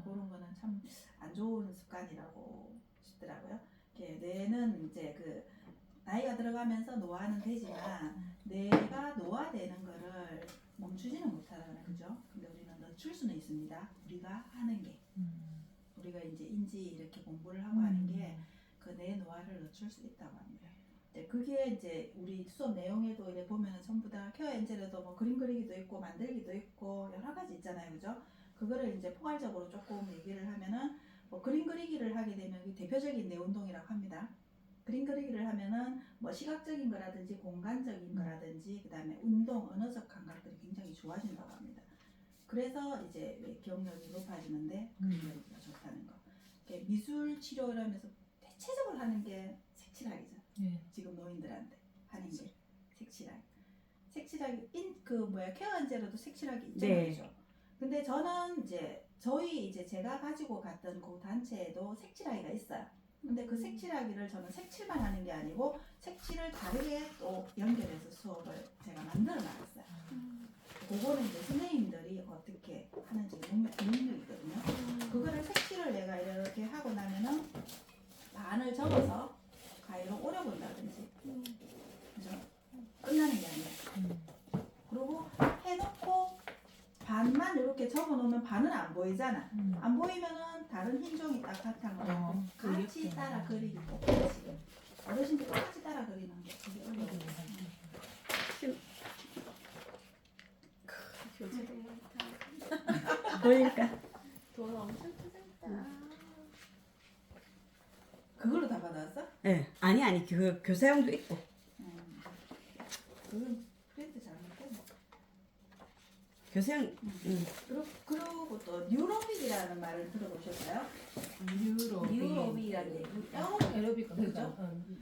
[SPEAKER 1] 그런 거는 참 안 좋은 습관이라고 싶더라고요. 이렇게 뇌는 이제 그 나이가 들어가면서 노화는 되지만 뇌가 노화되는 거를 멈추지는 못하잖아요, 그죠? 근데 우리는 늦출 수는 있습니다. 우리가 하는 게 우리가 이제 인지 이렇게 공부를 하고 하는 게 그 뇌 노화를 늦출 수 있다고 합니다. 그게 이제 우리 수업 내용에도 이래 보면은 전부 다 케어 엔젤에도 뭐 그림 그리기도 있고 만들기도 있고 여러 가지 있잖아요, 그죠? 그거를 이제 포괄적으로 조금 얘기를 하면은 뭐 그림 그리기를 하게 되면 그 대표적인 뇌 운동이라고 합니다. 그림 그리기를 하면은 뭐 시각적인 거라든지 공간적인 거라든지 그다음에 운동, 언어적 감각들이 굉장히 좋아진다고 합니다. 그래서 이제 왜 기억력이 높아지는데 그림 그리기가 좋다는 거. 미술 치료라면서 대체적으로 하는 게 색칠하기죠.
[SPEAKER 2] 네.
[SPEAKER 1] 지금 노인들한테 하는 게 색칠하기 케어 엔젤로도 색칠하기 있잖아요.
[SPEAKER 4] 네.
[SPEAKER 1] 그죠? 근데 저는 이제 제가 가지고 갔던 그 단체에도 색칠하기가 있어요. 근데 그 색칠하기를 저는 색칠만 하는 게 아니고 색칠을 다르게 또 연결해서 수업을 제가 만들어 나갔어요. 그거는 이제 선생님들이 어떻게 하는지 능력이거든요. 그거를 색칠을 내가 이렇게 하고 나면은 반을 접어서 가위로 오려본다든지 그죠? 끝나는 게 아니에요. 그리고 해놓고 반만 이렇게 접어놓으면 반은 안 보이잖아. 안 보이면은 다른 흰 종이 딱 바탕으로 같이 따라 그리기 똑같이 어르신들 똑같이 따라 그리는 게 되게 어려워요.
[SPEAKER 3] 교재도 많다.
[SPEAKER 4] 그러니까
[SPEAKER 3] 돈 엄청 투자했다.
[SPEAKER 1] 그걸로 다 받았어?
[SPEAKER 4] 예 아니 그 교사용도 있고
[SPEAKER 1] 그건 프린트 잘못된 거.
[SPEAKER 4] 교사용
[SPEAKER 1] 그리고 또 뉴로빅이라는 말을 들어보셨어요? 뉴로빅이라는
[SPEAKER 2] 에어로빅
[SPEAKER 1] 그죠?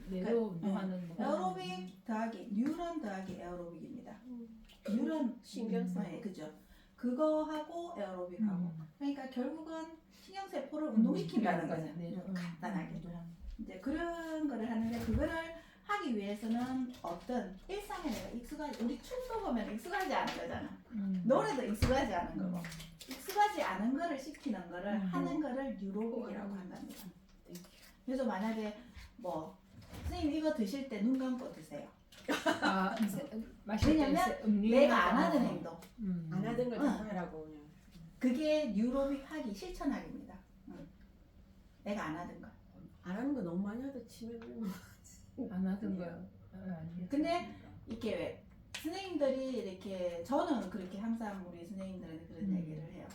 [SPEAKER 2] 내로 운동하는 거.
[SPEAKER 1] 에어로빅 더하기 뉴런 더하기 에어로빅입니다. 뉴런
[SPEAKER 3] 신경세.
[SPEAKER 1] 네, 그죠? 그거하고 에어로빅하고 그러니까 결국은 신경세포를 운동시킨다는 거죠. 간단하게. 이제 그런 거를 하는데 그거를 하기 위해서는 어떤 일상에 내가 익숙하지 우리 춤도 보면 익숙하지 않은 거잖아. 노래도 익숙하지 않은 거고 익숙하지 않은 거를 시키는 거를 하는 거를 뉴로빅이라고 한답니다. 그래서 만약에 뭐 선생님 이거 드실 때 눈 감고 드세요. 왜냐면 내가 안 하는 행동
[SPEAKER 3] 안 하던 걸 자꾸 하라고 그냥.
[SPEAKER 1] 그게 뉴로빅 하기 실천하기입니다. 내가 안 하던 거.
[SPEAKER 3] 안 하는 거 너무 많이 하다 치면
[SPEAKER 2] 안 하던 거요. 아니요.
[SPEAKER 1] 근데 이렇게 왜 선생님들이 이렇게 저는 그렇게 항상 우리 선생님들한테 그런 얘기를 해요.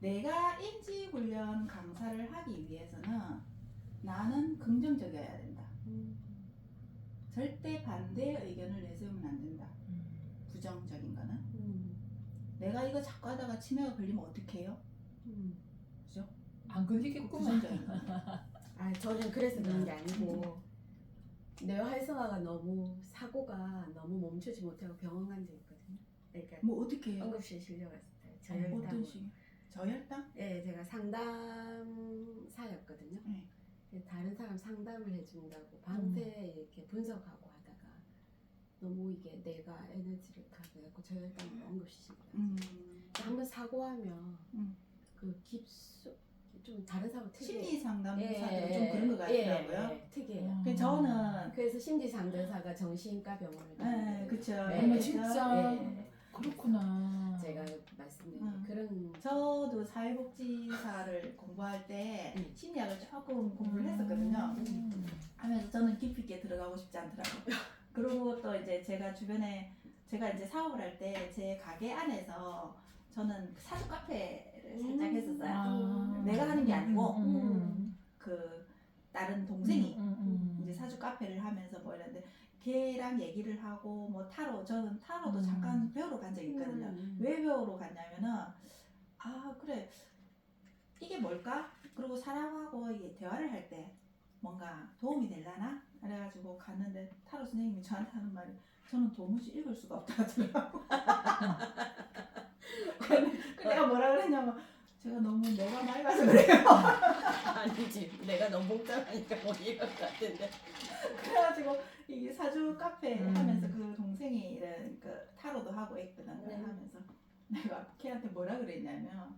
[SPEAKER 1] 내가 인지 훈련 강사를 하기 위해서는 나는 긍정적이어야 된다. 절대 반대의 의견을 내세우면 안 된다. 부정적인 거는. 내가 이거 자꾸 하다가 치매가 걸리면 어떡해요? 그죠?
[SPEAKER 2] 안 걸리겠구만.
[SPEAKER 1] 부정적인 거.
[SPEAKER 3] 아 저는 그래서 그런 게 아니고 뇌 활성화가 너무 사고가 너무 멈추지 못하고 병원 간 적 있거든요. 그러니까
[SPEAKER 1] 뭐 어떻게 해요?
[SPEAKER 3] 응급실 실려갔을 때
[SPEAKER 1] 어떤
[SPEAKER 3] 저혈당.
[SPEAKER 1] 식이요? 저혈당?
[SPEAKER 3] 예, 제가 상담사였거든요.
[SPEAKER 1] 네.
[SPEAKER 3] 다른 사람 상담을 해준다고 밤새 이렇게 분석하고 하다가 너무 이게 내가 에너지를 다 그래갖고 저혈당으로 응급실 한번 사고하면 그 깁스 좀 다른 사람 특이해요.
[SPEAKER 1] 심리 상담사들 좀 그런 것 같더라고요.
[SPEAKER 3] 예, 특이해요.
[SPEAKER 1] 근데 저는
[SPEAKER 3] 그래서 심리 상담사가 정신과 병원을
[SPEAKER 1] 네, 그쵸.
[SPEAKER 3] 네.
[SPEAKER 2] 어머, 진짜?
[SPEAKER 3] 예.
[SPEAKER 2] 그렇구나.
[SPEAKER 3] 제가 말씀드린 그런
[SPEAKER 1] 저도 사회복지사를 공부할 때 심리학을 조금 공부를 했었거든요. 하면서 저는 깊이 있게 들어가고 싶지 않더라고요. 그리고 또 이제 제가 주변에 제가 이제 사업을 할 때 제 가게 안에서 저는 사주 카페를 살짝 했었어요.
[SPEAKER 2] 아.
[SPEAKER 1] 내가 하는 게 아니고
[SPEAKER 2] 음.
[SPEAKER 1] 그 다른 동생이
[SPEAKER 2] 음.
[SPEAKER 1] 이제 사주 카페를 하면서 뭐 이랬는데 걔랑 얘기를 하고 뭐 타로 저는 타로도
[SPEAKER 2] 음.
[SPEAKER 1] 잠깐 배우러 간 적이 있거든요. 왜 배우러 갔냐면은 아 그래 이게 뭘까? 그리고 사람하고 이게 대화를 할 때 뭔가 도움이 되려나? 그래가지고 갔는데 타로 선생님이 저한테 하는 말이 저는 도무지 읽을 수가 없다 하더라고. 근데 내가 뭐라 그랬냐면 제가 너무 뇌가 맑아서 그래요.
[SPEAKER 3] 아니지. 내가 너무 복잡하니까 못 이럴 것 같은데.
[SPEAKER 1] 그래가지고 이 사주 카페
[SPEAKER 2] 음.
[SPEAKER 1] 하면서 그 동생이 이런 그 타로도 하고 있거든.
[SPEAKER 3] 네.
[SPEAKER 1] 하면서 내가 걔한테 뭐라 그랬냐면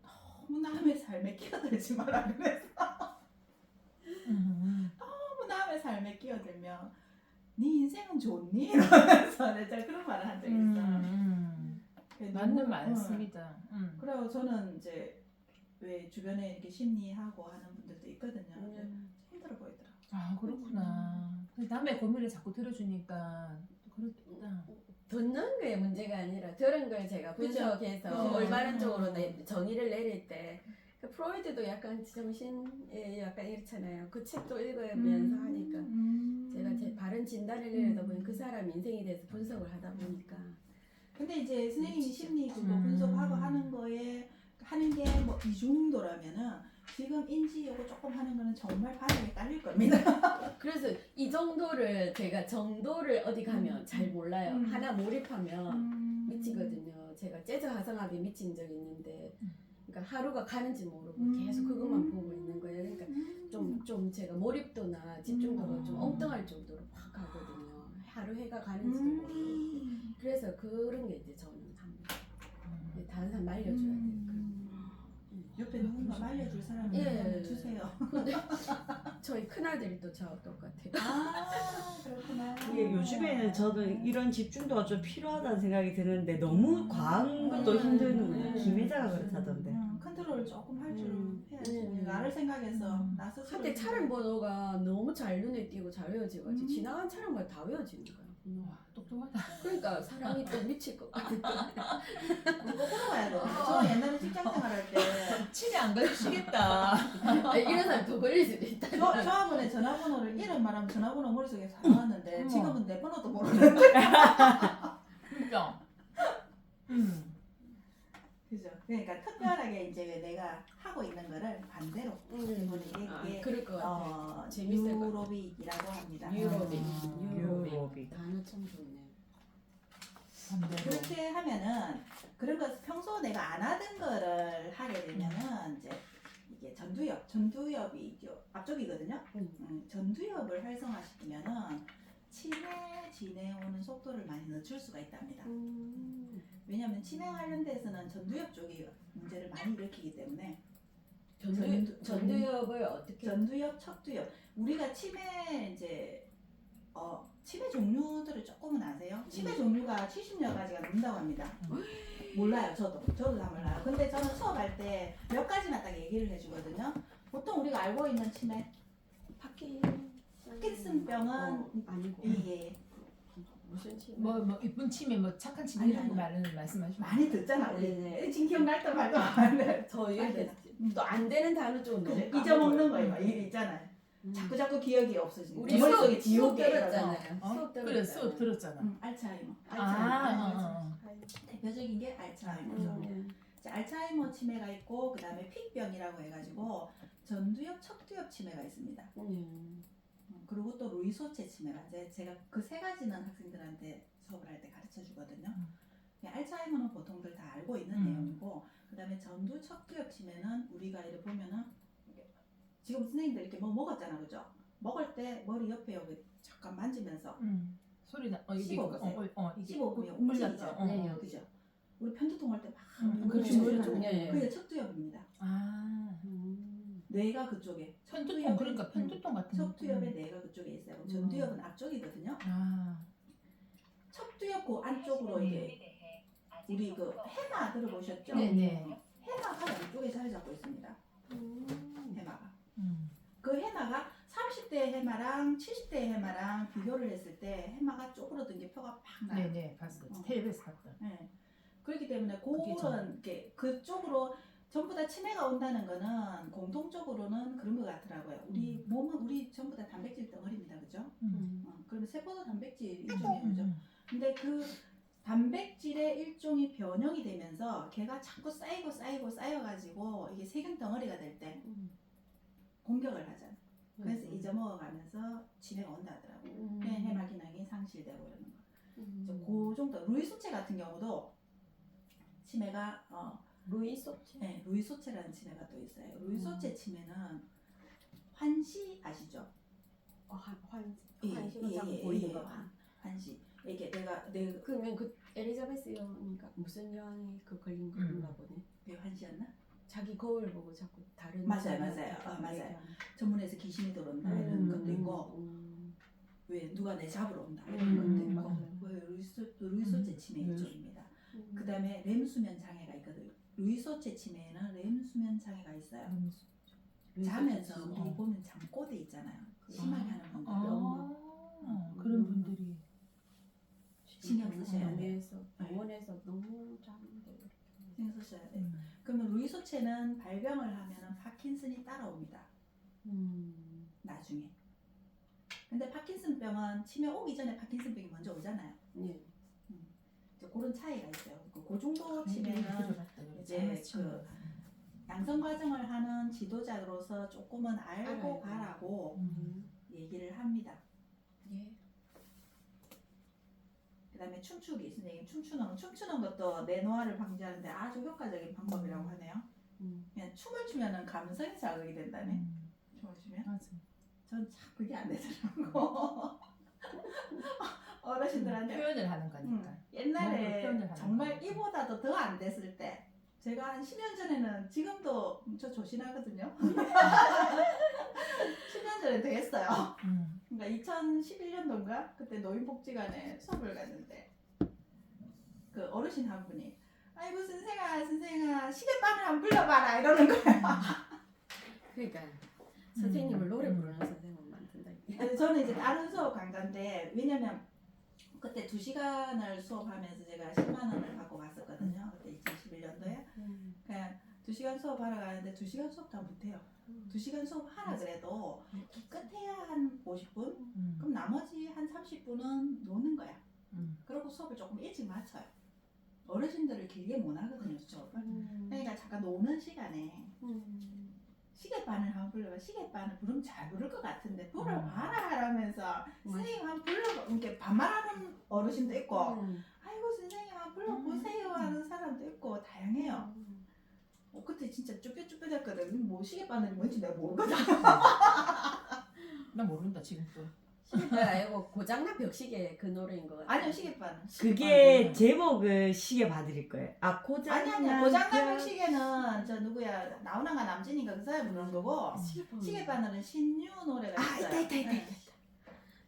[SPEAKER 1] 너무 남의 삶에 끼어들지 마라 그랬어. 너무 남의 삶에 끼어들면 네 인생은 좋니? 이러면서 내가 그런 말을 한 적이 있어. 그래,
[SPEAKER 2] 맞는
[SPEAKER 1] 너무,
[SPEAKER 2] 말씀이다.
[SPEAKER 1] 그래고 저는 이제 왜 주변에 이렇게 심리하고 하는 분들도 있거든요. 근데 힘들어 보이더라.
[SPEAKER 2] 아 그렇구나. 남의 고민을 자꾸 들어주니까 그렇겠다.
[SPEAKER 3] 듣는 게 문제가 아니라 들은 걸 제가
[SPEAKER 1] 그죠.
[SPEAKER 3] 분석해서
[SPEAKER 1] 그죠.
[SPEAKER 3] 올바른쪽으로 정의를 내릴 때 그 프로이드도 약간 정신에 약간 이렇잖아요. 그 책도 읽으면서 하니까 제가 제 바른 진단을 내려다 보니 그 사람 인생에 대해서 분석을 하다 보니까
[SPEAKER 1] 근데 이제 선생님이 심리도
[SPEAKER 2] 음.
[SPEAKER 1] 분석하고 하는 거에 하는 게 뭐 이 정도라면은 지금 인지 요거 조금 하는 거는 정말 바닥에 깔릴 겁니다.
[SPEAKER 3] 그래서 이 정도를 제가 정도를 어디 가면 잘 몰라요. 하나 몰입하면 미치거든요. 제가 재즈 화성학에 미친 적이 있는데 그러니까 하루가 가는지 모르고 계속 그것만 보고 있는 거예요. 그러니까 좀 제가 몰입도나 집중도가 좀 엉뚱할 정도로 확 가거든요. 하루 해가 가는지도 모르고 그래서 그런 게 이제 저는 합니다. 다른 사람 말려줘야 돼요.
[SPEAKER 1] 옆에 누군가 말려줄 사람을
[SPEAKER 3] 예.
[SPEAKER 1] 주세요.
[SPEAKER 3] 근데 저희 큰아들이 또 저하고 똑같아요.
[SPEAKER 1] 아 그렇구나.
[SPEAKER 4] 이게 요즘에는 저는 이런 집중도가 좀 필요하다는 생각이 드는데 너무 과한 것도 힘든 김혜자가 그렇다던데.
[SPEAKER 1] 컨트롤을 조금 할 줄 해야지.
[SPEAKER 3] 음.
[SPEAKER 1] 나를 생각해서 나 스스로.
[SPEAKER 3] 한때 차량 번호가 너무 잘 눈에 띄고 잘 외워지가지고
[SPEAKER 1] 음.
[SPEAKER 3] 지나간 차량마다 다 외워지는 거야.
[SPEAKER 2] 와 똑똑하다.
[SPEAKER 3] 그러니까 사랑이 또 미칠 것 같아.
[SPEAKER 1] 거꾸로 가야 돼. 저 옛날에 직장 생활할 때
[SPEAKER 2] 치매 안 걸리시겠다.
[SPEAKER 3] 이런 사람 더 걸릴 수도 있다.
[SPEAKER 1] 저하고의 전화번호를 이름 말하면 전화번호 머릿속에 다 나왔는데
[SPEAKER 2] 어머.
[SPEAKER 1] 지금은 내 번호도 모르는데.
[SPEAKER 2] 진짜.
[SPEAKER 1] 그죠. 그러니까 특별하게 이제 내가 하고 있는 거를 반대로 해보는 게
[SPEAKER 3] 그럴 것 같아. 재밌을 것 같아.
[SPEAKER 1] 유로빅이라고 합니다.
[SPEAKER 3] 유로빅.
[SPEAKER 4] 유로빅.
[SPEAKER 3] 단어 참 좋네.
[SPEAKER 1] 그렇게 하면은 그런 거 평소 내가 안 하던 거를 하게 되면은 이제 이게 전두엽이 앞쪽이거든요. 전두엽을 활성화시키면은 치매 지내오는 속도를 많이 늦출 수가 있답니다. 왜냐하면 치매 관련돼서는 전두엽 쪽이 문제를 많이 일으키기 때문에
[SPEAKER 3] 전두엽을 어떻게?
[SPEAKER 1] 전두엽, 척두엽 우리가 치매 이제 치매 종류들을 조금은 아세요? 치매 종류가 70여 가지가 넘는다고 합니다. 몰라요, 저도 다 몰라요. 근데 저는 수업할 때 몇 가지만 딱 얘기를 해주거든요. 보통 우리가 알고 있는 치매, 파킨슨병은
[SPEAKER 3] 아니고
[SPEAKER 1] 이게
[SPEAKER 3] 무슨 치매?
[SPEAKER 2] 뭐 이쁜 치매, 뭐 착한 치매
[SPEAKER 1] 아니,
[SPEAKER 2] 이런
[SPEAKER 1] 아니.
[SPEAKER 2] 말은 말씀하시면
[SPEAKER 1] 많이 듣잖아. 우리
[SPEAKER 3] 네.
[SPEAKER 1] 지금 기억날 때 말도 안 돼.
[SPEAKER 3] 저 이렇게 또 안 되는 단어 쪽은 너무
[SPEAKER 1] 그죠? 잊어먹는 거예요. 막 이게 있잖아요. 자꾸 기억이 없어지고
[SPEAKER 3] 우리
[SPEAKER 1] 머릿속에
[SPEAKER 3] 수업
[SPEAKER 1] 지옥에
[SPEAKER 3] 들었잖아요.
[SPEAKER 2] 어?
[SPEAKER 3] 수업
[SPEAKER 2] 그래
[SPEAKER 3] 들었잖아요.
[SPEAKER 2] 수업 들었잖아.
[SPEAKER 1] 알츠하이머.
[SPEAKER 2] 아,
[SPEAKER 1] 대표적인 게 알츠하이머죠. 자, 알츠하이머 치매가 있고 그다음에 픽병이라고 해가지고 전두엽, 척두엽 치매가 있습니다. 그리고 또 루이소체 치매가 이제 제가 그 세 가지는 학생들한테 수업을 할 때 가르쳐 주거든요. 알츠하이머는 보통들 다 알고 있는 내용이고 그다음에 전두, 척두엽 치매는 우리가 이렇게 보면은 지금 선생님들 이렇게 뭐 먹었잖아, 그죠? 먹을 때 머리 옆에 여기 잠깐 만지면서
[SPEAKER 2] 소리 나. 이게
[SPEAKER 1] 씹어보세요.
[SPEAKER 2] 이게
[SPEAKER 1] 씹어보면
[SPEAKER 2] 움직이죠.
[SPEAKER 1] 움직이죠.
[SPEAKER 3] 네.
[SPEAKER 1] 그죠? 우리 편두통 할 때 막
[SPEAKER 2] 그렇지,
[SPEAKER 1] 움직이잖아요.
[SPEAKER 3] 네.
[SPEAKER 1] 그게 척두엽입니다.
[SPEAKER 2] 아,
[SPEAKER 1] 뇌가 그쪽에
[SPEAKER 2] 편두통 그러니까 편두통 같은 거.
[SPEAKER 1] 척두엽에 뇌가 그쪽에 있어요. 그럼 전두엽은 앞쪽이거든요.
[SPEAKER 2] 아,
[SPEAKER 1] 척두엽 그 안쪽으로 이게 우리 그 해마 들어보셨죠?
[SPEAKER 2] 네네.
[SPEAKER 1] 해마가 왼쪽에 자리 잡고 있습니다. 해마가.
[SPEAKER 2] 음.
[SPEAKER 1] 그 해마가 30대 해마랑 70대 해마랑 비교를 했을 때 해마가 쪼그러든 게 표가 팍 나요.
[SPEAKER 2] 네네 봤어. 텔레비에서 봤다.
[SPEAKER 1] 네. 그렇기 때문에
[SPEAKER 2] 그게
[SPEAKER 1] 그런 게 그쪽으로 전부 다 치매가 온다는 거는 공통적으로는 그런 것 같더라고요. 우리 몸은 우리 전부 다 단백질 덩어리입니다, 그죠? 그러면 세포도 단백질 일종이에요, 그죠? 근데 그 단백질의 일종이 변형이 되면서 걔가 자꾸 쌓여가지고 이게 세균 덩어리가 될 때 공격을 하잖아. 그래서 잊어먹어가면서 치매가 온다 하더라고요. 그냥 해마 기능이 상실되고 이러는 거. 그 정도. 루이소체 같은 경우도 치매가
[SPEAKER 3] 루이소체?
[SPEAKER 1] 네, 루이소체라는 치매가 또 있어요. 루이소체 치매는 환시 아시죠?
[SPEAKER 3] 환시로 자꾸 보이는 거야.
[SPEAKER 1] 환시. 이게 내가
[SPEAKER 3] 그러면 그 엘리자베스 여왕인가 무슨 여왕이 그 걸린 건가 보네.
[SPEAKER 1] 왜 환시였나?
[SPEAKER 3] 자기 거울 보고 자꾸 다른
[SPEAKER 1] 맞아요.
[SPEAKER 3] 사람한테
[SPEAKER 1] 맞아요.
[SPEAKER 3] 얘기하는.
[SPEAKER 1] 전문에서 귀신이 들어온다 이런 것도 있고 왜 누가 내 잡으러 온다 이런 것도 있고
[SPEAKER 3] 맞아요.
[SPEAKER 1] 그 루이소체 치매 일종입니다. 그 다음에 렘 수면 장애가 있거든요. 루이소체 치매에는 렘 수면 장애가 있어요. 자면서 우리 보면 잠꼬대 있잖아요. 심하게 하는 분들
[SPEAKER 2] 그런 분들이
[SPEAKER 1] 신경 쓰셔야 돼요.
[SPEAKER 3] 병원에서 너무 자는데
[SPEAKER 1] 신경 쓰셔야 돼요. 그러면 루이소체는 발병을 하면은 파킨슨이 따라옵니다. 나중에. 근데 파킨슨병은 치매 오기 전에 파킨슨병이 먼저 오잖아요.
[SPEAKER 3] 네.
[SPEAKER 1] 이제 그런 차이가 있어요. 그 정도 치매는 이제 그 양성 과정을 하는 지도자로서 조금은 알고 가라고 얘기를 합니다.
[SPEAKER 3] 예.
[SPEAKER 1] 그다음에 춤추기 선생님 춤추는 것도 뇌노화를 방지하는데 아주 효과적인 방법이라고 하네요. 그냥 춤을 추면은 감성이 자극이 된다네. 춤을 추면.
[SPEAKER 2] 맞아.
[SPEAKER 1] 전 참 그게 안 되더라고. 어르신들한테
[SPEAKER 2] 표현을 하는 거니까.
[SPEAKER 1] 옛날에
[SPEAKER 2] 표현을 하는
[SPEAKER 1] 정말
[SPEAKER 2] 거니까.
[SPEAKER 1] 이보다도 더 안 됐을 때 제가 한 10년 전에는 지금도 저 조신하거든요. 10년 전에 더 했어요. 그러니까 2011년도인가 그때 노인복지관에 수업을 갔는데 그 어르신 한 분이 아이고 선생아 시계바늘 한번 불러봐라 이러는 거야.
[SPEAKER 3] 그러니까 선생님을 노래 부르는 선생님을 만든다.
[SPEAKER 1] 그래서 저는 이제 다른 수업 강사인데 왜냐면 그때 2시간을 수업하면서 제가 10만 원을 받고 갔었거든요. 그때 2011년도에 그냥 2시간 수업하러 가는데 2시간 수업 다 못해요. 2시간 수업 하라 그래도 끝에야 한 50분? 그럼 나머지 한 30분은 노는 거야. 그리고 수업을 조금 일찍 마쳐요. 어르신들을 길게 못 하거든요, 수업을. 그러니까 잠깐 노는 시간에 시계바늘 한번 불러봐. 시계바늘 부르면 잘 부를 것 같은데 불러봐라 하면서 선생님 한번 불러봐. 이렇게 반말하는 어르신도 있고 아이고 선생님 한번 불러보세요 하는 사람도 있고 다양해요. 그때 진짜 쭈뼛쭈뼛했거든. 뭐 시계바늘이 뭔지 내가 모르거든.
[SPEAKER 2] 나 모른다 지금도.
[SPEAKER 3] 아이고 고장난 벽시계 그 노래인 것 같아.
[SPEAKER 1] 아니요 시계바늘.
[SPEAKER 4] 그게 제목은 시계 봐드릴 거예요.
[SPEAKER 1] 아니 고장난 시계는 저 누구야 나훈아가 남진이가 그 사람이 부르는 거고 시계바늘은 신유 노래가 있어요.
[SPEAKER 3] 있다.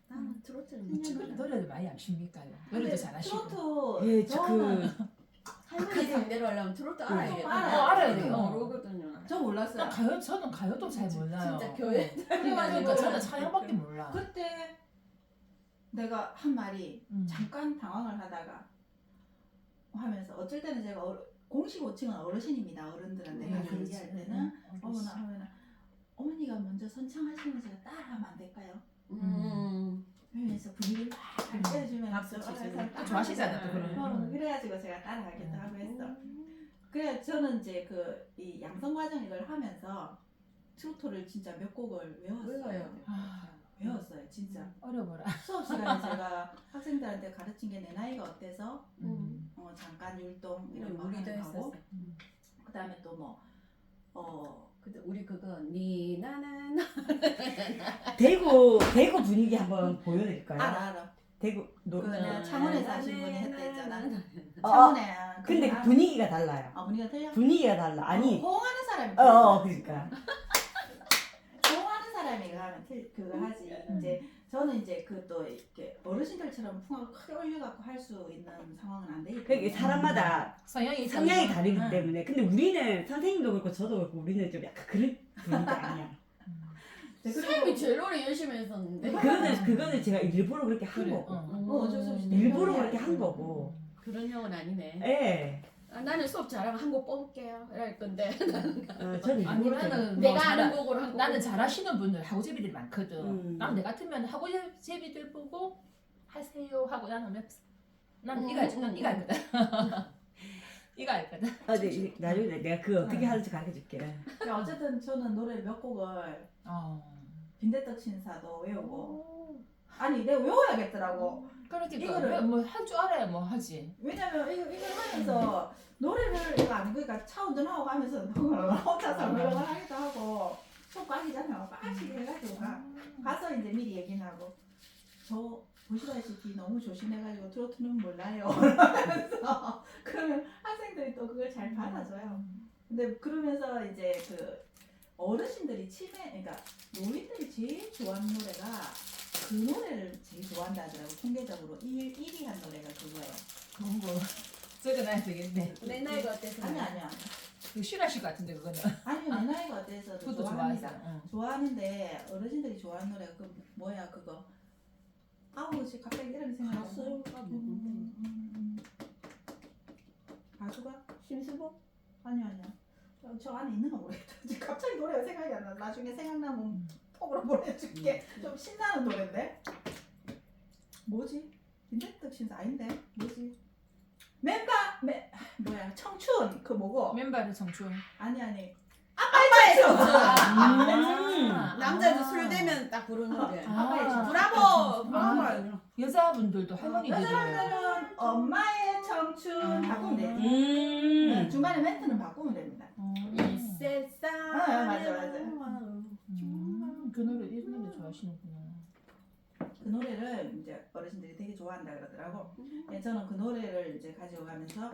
[SPEAKER 3] 나는 트로트를
[SPEAKER 2] 노래도 많이 아십니까? 노래도 잘하시고.
[SPEAKER 1] 트로트
[SPEAKER 4] 예,
[SPEAKER 1] 저는
[SPEAKER 3] 할머니 상대로 하려면 트로트 알아야겠다.
[SPEAKER 2] 알아야 돼요.
[SPEAKER 3] 모르거든요.
[SPEAKER 1] 저 몰랐어요.
[SPEAKER 2] 저는 가요도 잘 몰라요.
[SPEAKER 3] 진짜 교회
[SPEAKER 2] 그러니까 저는 찬양밖에 몰라.
[SPEAKER 1] 그때 내가 한 말이 잠깐 당황을 하다가 하면서 어쩔 때는 제가 공식 호칭은 어르신입니다. 어른들한테 가서 얘기할 때는 어머나 하면은 어머니가 먼저 선창하시면 제가 따라하면 안 될까요? 그러면서 분위기 막 떼주면서
[SPEAKER 3] 박수 치시는
[SPEAKER 2] 또 좋아하시잖아요, 또 그런.
[SPEAKER 1] 그래가지고 제가 따라하기도 하고 했어. 그래 저는 이제 이 양성 과정 이걸 하면서 트로트를 진짜 몇 곡을 외웠어요. 외웠어요, 진짜.
[SPEAKER 2] 어려워라.
[SPEAKER 1] 수업 시간에 제가 학생들한테 가르친 게 내 나이가 어때서 잠깐 율동 이런 거
[SPEAKER 3] 우리도
[SPEAKER 1] 하는 거고
[SPEAKER 3] 했었어.
[SPEAKER 1] 그 다음에 또
[SPEAKER 3] 근데 우리 그거 니 나는
[SPEAKER 4] 대구 분위기 한번 보여드릴까요?
[SPEAKER 1] 알아
[SPEAKER 4] 대구
[SPEAKER 1] 내가 창원에서 하신 분이 했댔잖아.
[SPEAKER 4] 어,
[SPEAKER 1] 창원에
[SPEAKER 4] 근데 분위기가 달라요.
[SPEAKER 1] 분위기가 틀려?
[SPEAKER 4] 분위기가 달라. 아니
[SPEAKER 1] 호응하는 사람이
[SPEAKER 4] 그러니까
[SPEAKER 1] 호응하는 사람이 그거 하지. 이제 저는 이제 그 또 이렇게 어르신들처럼 풍악을 크게 올려갖고 할 수 있는 상황은 안 되기 때문에
[SPEAKER 4] 그게 사람마다
[SPEAKER 2] 성향이
[SPEAKER 4] 다르기
[SPEAKER 1] 응.
[SPEAKER 4] 때문에. 근데 우리는 선생님도 그렇고 저도 그렇고 우리는 좀 약간 그런 분위기가 아니야.
[SPEAKER 3] 쌤이 제일 노래 열심히 했었는데
[SPEAKER 4] 그거는 제가 일부러 그렇게 한
[SPEAKER 2] 그래.
[SPEAKER 4] 거고.
[SPEAKER 1] 어쩔 수 없이
[SPEAKER 4] 일부러
[SPEAKER 1] 해야지.
[SPEAKER 4] 그렇게 한 거고.
[SPEAKER 3] 그런 형은 아니네.
[SPEAKER 4] 예.
[SPEAKER 3] 나는 수업 잘하면 한 곡 뽑을게요. 이럴 건데
[SPEAKER 4] 저는
[SPEAKER 2] 아니
[SPEAKER 4] 이거를
[SPEAKER 2] 나는
[SPEAKER 3] 내가
[SPEAKER 2] 뭐
[SPEAKER 3] 아는 곡으로 한 곡.
[SPEAKER 2] 나는 잘하시는 분들 하고제비들이 많거든.
[SPEAKER 4] 음.
[SPEAKER 2] 나는 내 같으면 하고제비들 보고 하세요 하고 나는 난 이거 할지 난 이거 할 거다. 이거 할 거다.
[SPEAKER 4] 네, 나중에 내가 그거 어떻게 하는지 가르쳐 줄게.
[SPEAKER 1] 그러니까 어쨌든 저는 노래 몇 곡을 빈대떡 신사도 외우고 아니 내가 외워야겠더라고.
[SPEAKER 2] 그렇게
[SPEAKER 1] 이거를-
[SPEAKER 2] 뭐할 줄 알아야 뭐 하지.
[SPEAKER 1] 왜냐면 이걸 하면서 노래를 이거 안 그러니까 차 운전하고 가면서 혼자서 그런 걸 하기도 하고 수업 가기 전에 빠씩 해가지고 가서 이제 미리 얘기는 하고 저 보시다시피 너무 조심해가지고 트로트는 몰라요. 그러면서 그러면 학생들이 또 그걸 잘 받아줘요. 근데 그러면서 이제 그 어르신들이 그러니까 노인들이 제일 좋아하는 노래가 그 노래를 제일 좋아한다 하더라고. 통계적으로 1위 한 노래가 그거예요.
[SPEAKER 2] 그런 거 적어놔야 되겠네.
[SPEAKER 3] 내 나이가 어때서?
[SPEAKER 1] 아니야.
[SPEAKER 2] 그 실화실 같은데 그거는.
[SPEAKER 1] 아니요, 내 나이가 어때서도
[SPEAKER 2] 그것도
[SPEAKER 1] 좋아합니다.
[SPEAKER 2] 좋아해서.
[SPEAKER 1] 좋아하는데 어르신들이 좋아하는 노래가 그 뭐야 그거. 아우 씨 갑자기 이름이 생각나.
[SPEAKER 3] 가수가
[SPEAKER 1] 가수가?
[SPEAKER 3] 심수봉?
[SPEAKER 1] 아니야. 저 안에 있는 거 모르겠다. 지금 갑자기 노래가 생각이 안 나. 나중에 생각나면 톡으로 보내줄게. 좀 신나는 노래인데. 뭐지? 빈대떡 신사 아닌데? 뭐지? 뭐야? 청춘 그 뭐고?
[SPEAKER 2] 맨발의 청춘.
[SPEAKER 1] 아니.
[SPEAKER 3] 아빠의 청춘. 남자들
[SPEAKER 2] 아.
[SPEAKER 3] 술 되면 딱 부르는 노래.
[SPEAKER 1] 아빠의 청춘.
[SPEAKER 3] 브라보!
[SPEAKER 2] 아.
[SPEAKER 3] 브라보!
[SPEAKER 2] 여자분들도 할머니들도.
[SPEAKER 1] 여자분들은 엄마의 청춘 바꾸면 돼. 중간에 멘트는 바꾸면 됩니다.
[SPEAKER 3] 이 세상.
[SPEAKER 1] 맞아.
[SPEAKER 2] 그 노래 이 노래 좋아하시는구나.
[SPEAKER 1] 그 노래를 이제 어르신들이 되게 좋아한다 그러더라고. 예, 저는 그 노래를 이제 가지고 가면서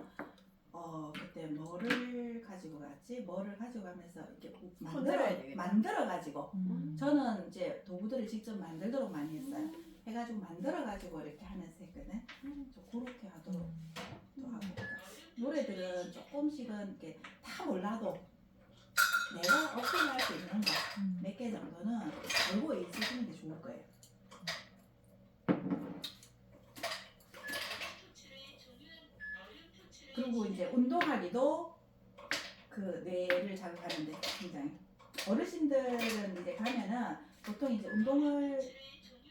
[SPEAKER 1] 그때 뭐를 가지고 가면서 이렇게
[SPEAKER 3] 손들어야 되겠다.
[SPEAKER 1] 만들어 가지고 저는 이제 도구들을 직접 만들도록 많이 했어요. 해가지고 만들어 가지고 이렇게 하면서 했거든. 저 그렇게 하도록 또 하고 노래들은 조금씩은 이렇게 다 몰라도 내가 어필할 수 있는 거 몇 개 정도는 알고 있으시는 게 좋을 거예요. 그리고 이제 운동하기도 그 뇌를 자극하는데 굉장히 어르신들은 이제 가면은 보통 이제 운동을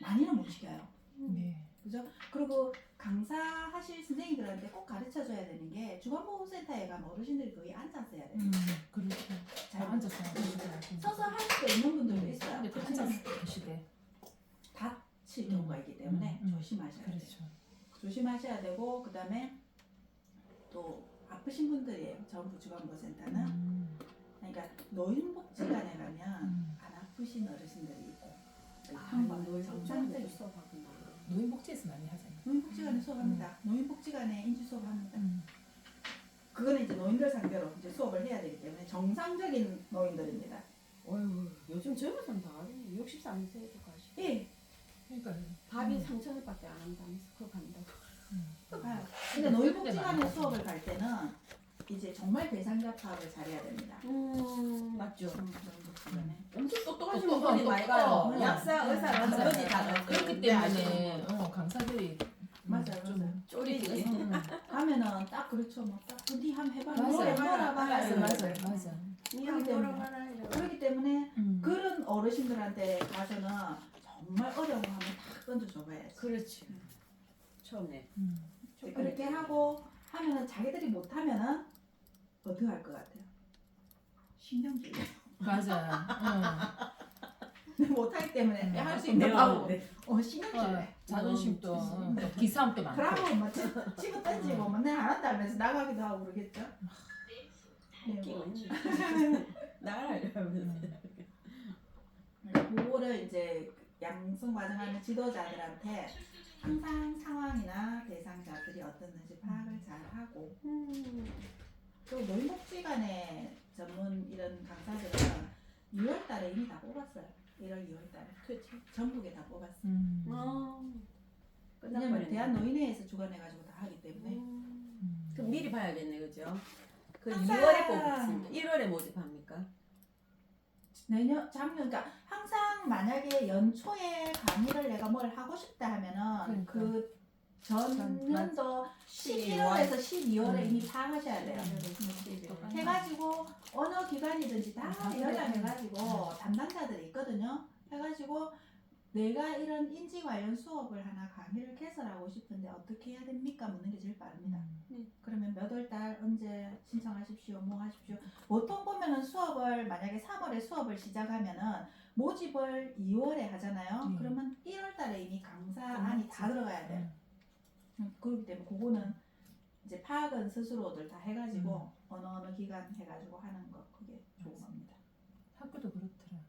[SPEAKER 1] 많이는 못 시켜요.
[SPEAKER 2] 네.
[SPEAKER 1] 그죠? 그리고 강사하실 선생님들한테 꼭 가르쳐 줘야 되는 게 주간보호센터에 가면 어르신들이 거의 앉아서 해야 돼요.
[SPEAKER 2] 그렇죠. 잘 앉아서
[SPEAKER 1] 서서 할 수 있는 분들도 있어요.
[SPEAKER 2] 근데 또 앉아서 계시대.
[SPEAKER 1] 다칠 경우가 있기 때문에 조심하셔야 돼요.
[SPEAKER 2] 그렇죠.
[SPEAKER 1] 조심하셔야 되고 그다음에 또 아프신 분들이에요. 전부 주간보호센터는. 그러니까 노인복지관에 가면 안 아프신 어르신들이 있고 정상들이
[SPEAKER 3] 수업하구나.
[SPEAKER 2] 노인복지에서 많이 하잖아요.
[SPEAKER 1] 노인복지관에 수업합니다. 노인복지관에 인지 수업합니다. 그거는 이제 노인들 상대로 이제 수업을 해야 되기 때문에 정상적인 노인들입니다.
[SPEAKER 3] 어휴, 요즘 젊은 사람 다 하네. 64세도 가시고.
[SPEAKER 1] 예.
[SPEAKER 2] 그러니까
[SPEAKER 3] 밥이 3,000원밖에 안 한다면서 그거 간다고.
[SPEAKER 1] 가요. 근데 노인복지관에 수업을 갈 때는 이제 정말 대상자 파악을 잘해야 됩니다.
[SPEAKER 3] 맞죠.
[SPEAKER 1] 노인복지관에.
[SPEAKER 3] 엄청 똑똑하신
[SPEAKER 2] 똑똑하고
[SPEAKER 3] 분이 많이 가요.
[SPEAKER 1] 똑똑하고.
[SPEAKER 3] 약사, 의사,
[SPEAKER 2] 맞아요.
[SPEAKER 3] 전문의 다 가요.
[SPEAKER 2] 그렇기
[SPEAKER 3] 네, 아시는
[SPEAKER 2] 때문에
[SPEAKER 3] 분.
[SPEAKER 2] 강사들이
[SPEAKER 1] 맞아요.
[SPEAKER 2] 좀
[SPEAKER 3] 쪼리지.
[SPEAKER 1] 가면은 딱 그렇죠. 뭐딱 어디 한번 해봐.
[SPEAKER 2] 맞아요.
[SPEAKER 1] 노래
[SPEAKER 3] 맞아요.
[SPEAKER 2] 맞아.
[SPEAKER 3] 그냥 물어봐라.
[SPEAKER 1] 그렇기 때문에 그런 어르신들한테 가서는 정말 어려운 거 한번 딱 던져줘봐야지.
[SPEAKER 3] 그렇지. 처음에.
[SPEAKER 1] 그렇게 하고 하면은 자기들이 못하면은 어떻게 할 것 같아요? 신경질.
[SPEAKER 2] 맞아.
[SPEAKER 1] 못하기 때문에 할 수
[SPEAKER 4] 네,
[SPEAKER 1] 있는 방법. 신경질.
[SPEAKER 2] 자존심도 또 기싸움도 많고.
[SPEAKER 1] 그러고 뭐 치고 던지고 맨날 안 한다 하면서 나가기도 하고 그러겠죠. 네, 뭐.
[SPEAKER 3] 나가려면서.
[SPEAKER 1] 그거를 이제 양성 과정하는 지도자들한테 항상 상황이나 대상자들이 어떻는지 파악을 잘 하고 또 노인복지관의 전문 이런 강사들은 6월달에 이미 다 뽑았어요. 1월, 2월달에
[SPEAKER 3] 그렇지.
[SPEAKER 1] 전국에 다 뽑았어요. 왜냐면 대한노인회에서 주관해가지고 다 하기 때문에
[SPEAKER 3] 그럼 미리 봐야겠네, 그죠? 그
[SPEAKER 1] 항상-
[SPEAKER 3] 6월에 뽑습니다. 1월에 모집합니까?
[SPEAKER 1] 작년, 그러니까 항상 만약에 연초에 강의를 내가 뭘 하고 싶다 하면은
[SPEAKER 2] 그러니까.
[SPEAKER 1] 그 전년도 11월에 1월에서 12월에 이미 파악하셔야 돼요.
[SPEAKER 3] 음.
[SPEAKER 1] 해가지고 어느 기관이든지 다
[SPEAKER 2] 아,
[SPEAKER 1] 연락해가지고 담당자들이 있거든요. 해가지고 내가 이런 인지 관련 수업을 하나 강의를 개설하고 싶은데 어떻게 해야 됩니까? 묻는 게 제일 빠릅니다. 그러면 몇 월 달 언제 신청하십시오, 뭐 하십시오. 보통 보면은 수업을 만약에 3월에 수업을 시작하면은 모집을 2월에 하잖아요. 그러면 1월 달에 이미 강사안이 다 들어가야 돼요. 그렇기 때문에 그거는 이제 파악은 스스로들 다 해가지고 어느 기간 해가지고 하는 거 그게 좋은 겁니다.
[SPEAKER 2] 학교도 그렇더라.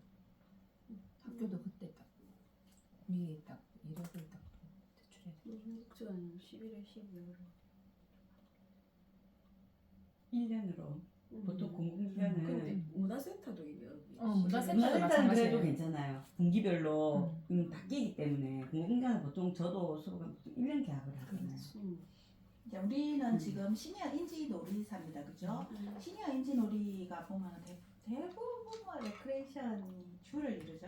[SPEAKER 2] 학교도 그때 딱 미리 딱 이력을 딱 제출해.
[SPEAKER 3] 전 11월 12월
[SPEAKER 4] 1년으로 보통 공공기관은
[SPEAKER 3] 근데 문화센터도 이게
[SPEAKER 2] 문화센터도
[SPEAKER 4] 문화센터는
[SPEAKER 2] 마찬가지예요.
[SPEAKER 4] 그래도 괜찮아요. 분기별로 바뀌기 때문에 공공기관은 보통 저도 수업은 보통 1년 계약을 하잖아요.
[SPEAKER 1] 이제 우리는 지금 시니어 인지 놀이사입니다, 그죠? 시니어 인지 놀이가 보면 대부분 뭐 레크레이션이 주를 이루죠.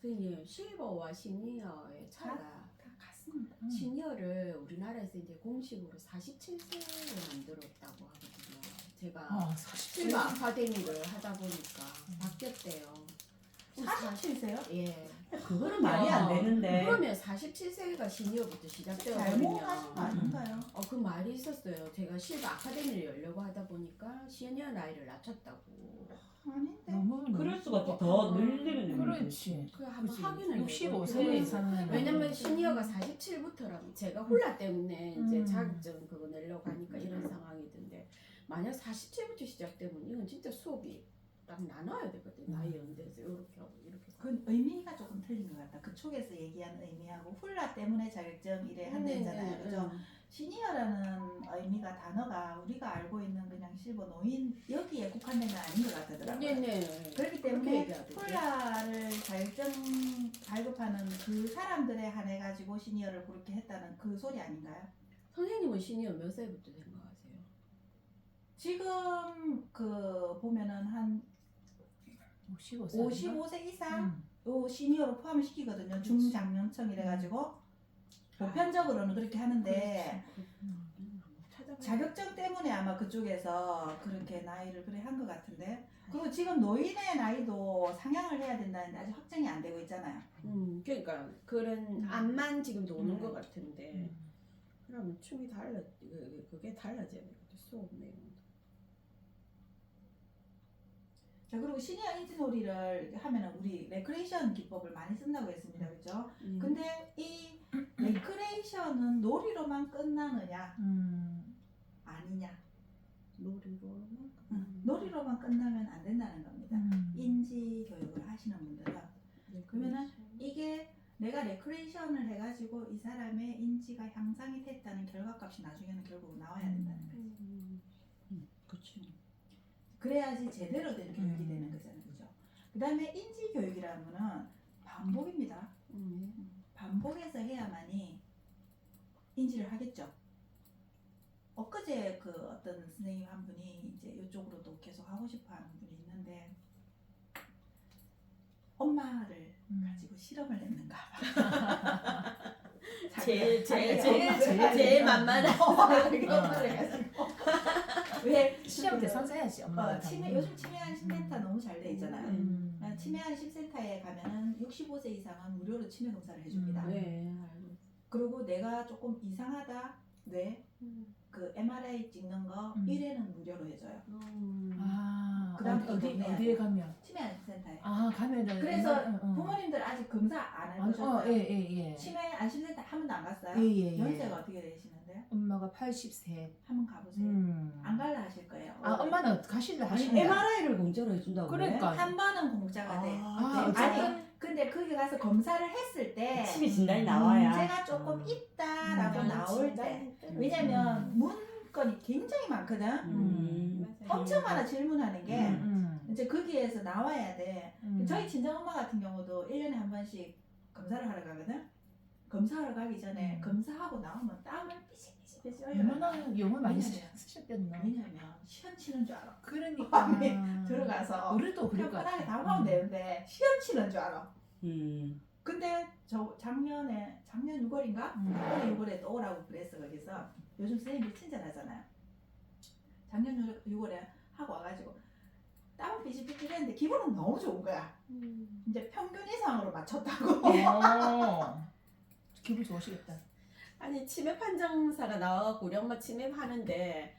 [SPEAKER 3] 선생님 실버와 시니어의 차이가
[SPEAKER 1] 다 같습니다.
[SPEAKER 3] 시니어를 우리나라에서 이제 공식으로 47세로 만들었다고 하거든요. 제가 실버
[SPEAKER 2] 47세.
[SPEAKER 3] 아카데미를 하다 보니까 바뀌었대요.
[SPEAKER 1] 47세요?
[SPEAKER 3] 예.
[SPEAKER 4] 그거는 말이 안 되는데.
[SPEAKER 3] 그러면 47세가 시니어부터 시작되거든요.
[SPEAKER 1] 잘못하신 거 아닌가요?
[SPEAKER 3] 그 말이 있었어요. 제가 실버 아카데미를 열려고 하다 보니까 시니어 나이를 낮췄다고.
[SPEAKER 1] 아닌데.
[SPEAKER 2] 너무
[SPEAKER 4] 그럴 수가 없지. 더 늘리면
[SPEAKER 2] 그렇지.
[SPEAKER 3] 그 한번
[SPEAKER 2] 그치.
[SPEAKER 3] 확인을
[SPEAKER 2] 65세 이상은
[SPEAKER 3] 왜냐면 시니어가 47부터라면 제가 홀라 때문에 이제
[SPEAKER 2] 음.
[SPEAKER 3] 자격증 그거 내려고 하니까 이런 상황이던데 만약 47부터 시작되면 이건 진짜 수업이 딱 나눠야 되거든. 나이 연대에서 이렇게 하고 이렇게.
[SPEAKER 1] 그 의미가 조금 틀린 것 같다. 그쪽에서 얘기하는 의미하고 훌라 때문에 자격증 이래 한다잖아요, 그죠? 시니어라는 의미가 단어가 우리가 알고 있는 그냥 실버 노인 여기에 국한된 건 아닌 것 같더라고요.
[SPEAKER 3] 네네.
[SPEAKER 1] 그렇기
[SPEAKER 3] 그렇게
[SPEAKER 1] 때문에
[SPEAKER 3] 얘기하던데.
[SPEAKER 1] 훌라를 자격증 발급하는 그 사람들에 한해 가지고 시니어를 그렇게 했다는 그 소리 아닌가요?
[SPEAKER 3] 선생님은 시니어 몇 살부터 생각하세요?
[SPEAKER 1] 지금 그 보면은 한
[SPEAKER 2] 55세.
[SPEAKER 1] 55세 이상 요 시니어로 포함을 시키거든요. 중장년층 이래가지고 보편적으로는 그렇게 하는데 자격증 때문에 아마 그쪽에서 그렇게 나이를 그래 한 것 같은데 그리고 지금 노인의 나이도 상향을 해야 된다는데 아직 확정이 안 되고 있잖아요.
[SPEAKER 3] 그러니까 그런 안만 지금 노는 것 같은데
[SPEAKER 2] 음.
[SPEAKER 3] 그러면 춤이 그게 달라져야 돼. 수업 내용도.
[SPEAKER 1] 자 그리고 시니어 인지놀이를 하면은 우리 레크레이션 기법을 많이 쓴다고 했습니다, 그렇죠? 근데 이 레크레이션은 놀이로만 끝나느냐 아니냐?
[SPEAKER 3] 놀이로만.
[SPEAKER 1] 놀이로만 끝나면 안 된다는 겁니다. 인지 교육을 하시는 분들은 그러면은 이게 내가 레크레이션을 해가지고 이 사람의 인지가 향상이 됐다는 결과값이 나중에는 결국 나와야 된다는 거죠.
[SPEAKER 4] 그렇죠.
[SPEAKER 1] 그래야지 제대로 된 교육이 되는 거잖아요, 그죠? 그 다음에 인지 교육이라는 거는 반복입니다. 반복해서 해야만이 인지를 하겠죠. 엊그제 그 어떤 선생님 한 분이 이제 이쪽으로도 계속 하고 싶어 하는 분이 있는데 엄마를 가지고 실험을 했는가 봐.
[SPEAKER 3] 제일 만만한
[SPEAKER 1] 엄마를 가지고 왜
[SPEAKER 2] 시험 때 선사야지 엄마가.
[SPEAKER 1] 요즘 치매 안심센터 너무 잘 돼 있잖아요. 치매 안심센터에 가면은 65세 이상은 무료로 치매 검사를 해줍니다.
[SPEAKER 3] 네, 알고 있어요.
[SPEAKER 1] 그리고 내가 조금 이상하다 뇌 그 MRI 찍는 거 1회는 무료로 해줘요. 그다음
[SPEAKER 2] 어디에 가면?
[SPEAKER 1] 치매 안심센터에.
[SPEAKER 2] 가면은.
[SPEAKER 1] 그래서 부모님들 아직 검사 안 해보셨어요?
[SPEAKER 2] 예.
[SPEAKER 1] 치매 안심센터 한 번도 안 갔어요?
[SPEAKER 2] 예.
[SPEAKER 1] 연세가 어떻게 되시는데요?
[SPEAKER 2] 엄마가 80세.
[SPEAKER 1] 한번 가보세요. 안 갈라 하실 거예요.
[SPEAKER 2] 엄마는 가실라
[SPEAKER 4] 아니
[SPEAKER 2] 하신다.
[SPEAKER 4] MRI를 공짜로 해준다고
[SPEAKER 2] 그러니까.
[SPEAKER 1] 한 번은 공짜가 돼.
[SPEAKER 2] 어쨌든
[SPEAKER 1] 근데 거기 가서 검사를 했을 때
[SPEAKER 4] 치매 진단이 나와야.
[SPEAKER 1] 문제가 조금 있다라고 나올 때 왜냐면 문건이 굉장히 많거든. 엄청 많아 질문하는 게 이제 거기에서 나와야 돼. 저희 친정엄마 같은 경우도 1년에 한 번씩 검사를 하러 가거든. 검사하러 가기 전에 검사하고 나오면 땀을 삐실삐실 흘려요.
[SPEAKER 2] 얼마나 용을 많이
[SPEAKER 1] 왜냐면-
[SPEAKER 2] 쓰셨겠나.
[SPEAKER 1] 왜냐면 시험 치는 줄 알아.
[SPEAKER 2] 그러니까.
[SPEAKER 1] 밤에 들어가서
[SPEAKER 2] 우리도 그럴 것
[SPEAKER 1] 편하게
[SPEAKER 2] 같아.
[SPEAKER 1] 답하면 되는데 시험 치는 줄 알아. 근데 저 작년 6월인가? 올해 6월에 또 오라고 그랬어 거기서. 요즘 선생님들이 친절하잖아요. 작년 6월에 하고 와가지고 땀은 삐질삐질했는데 기분은 너무 좋은 거야. 이제 평균 이상으로 맞췄다고.
[SPEAKER 2] 기분 좋으시겠다.
[SPEAKER 3] 아니 치매 판정사가 나와갖고 우리 엄마 치매하는데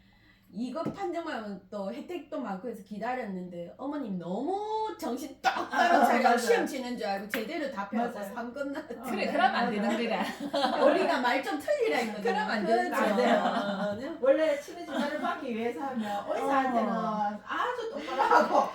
[SPEAKER 3] 이거 판정만 또 혜택도 많고 해서 기다렸는데 어머님 너무 정신 똑바로 차려
[SPEAKER 2] 맞아요.
[SPEAKER 3] 시험 치는 줄 알고 제대로 답해갖고
[SPEAKER 1] 맞아요.
[SPEAKER 3] 3급 나
[SPEAKER 2] 그래, 그러면 안 되는 거라.
[SPEAKER 3] 우리가 말 좀 틀리라 했거든.
[SPEAKER 2] 그러면 안 되는
[SPEAKER 1] 안
[SPEAKER 3] 돼요.
[SPEAKER 1] 원래 치매 진단을 받기 위해서 하면 의사한테는 아주 똑바로 하고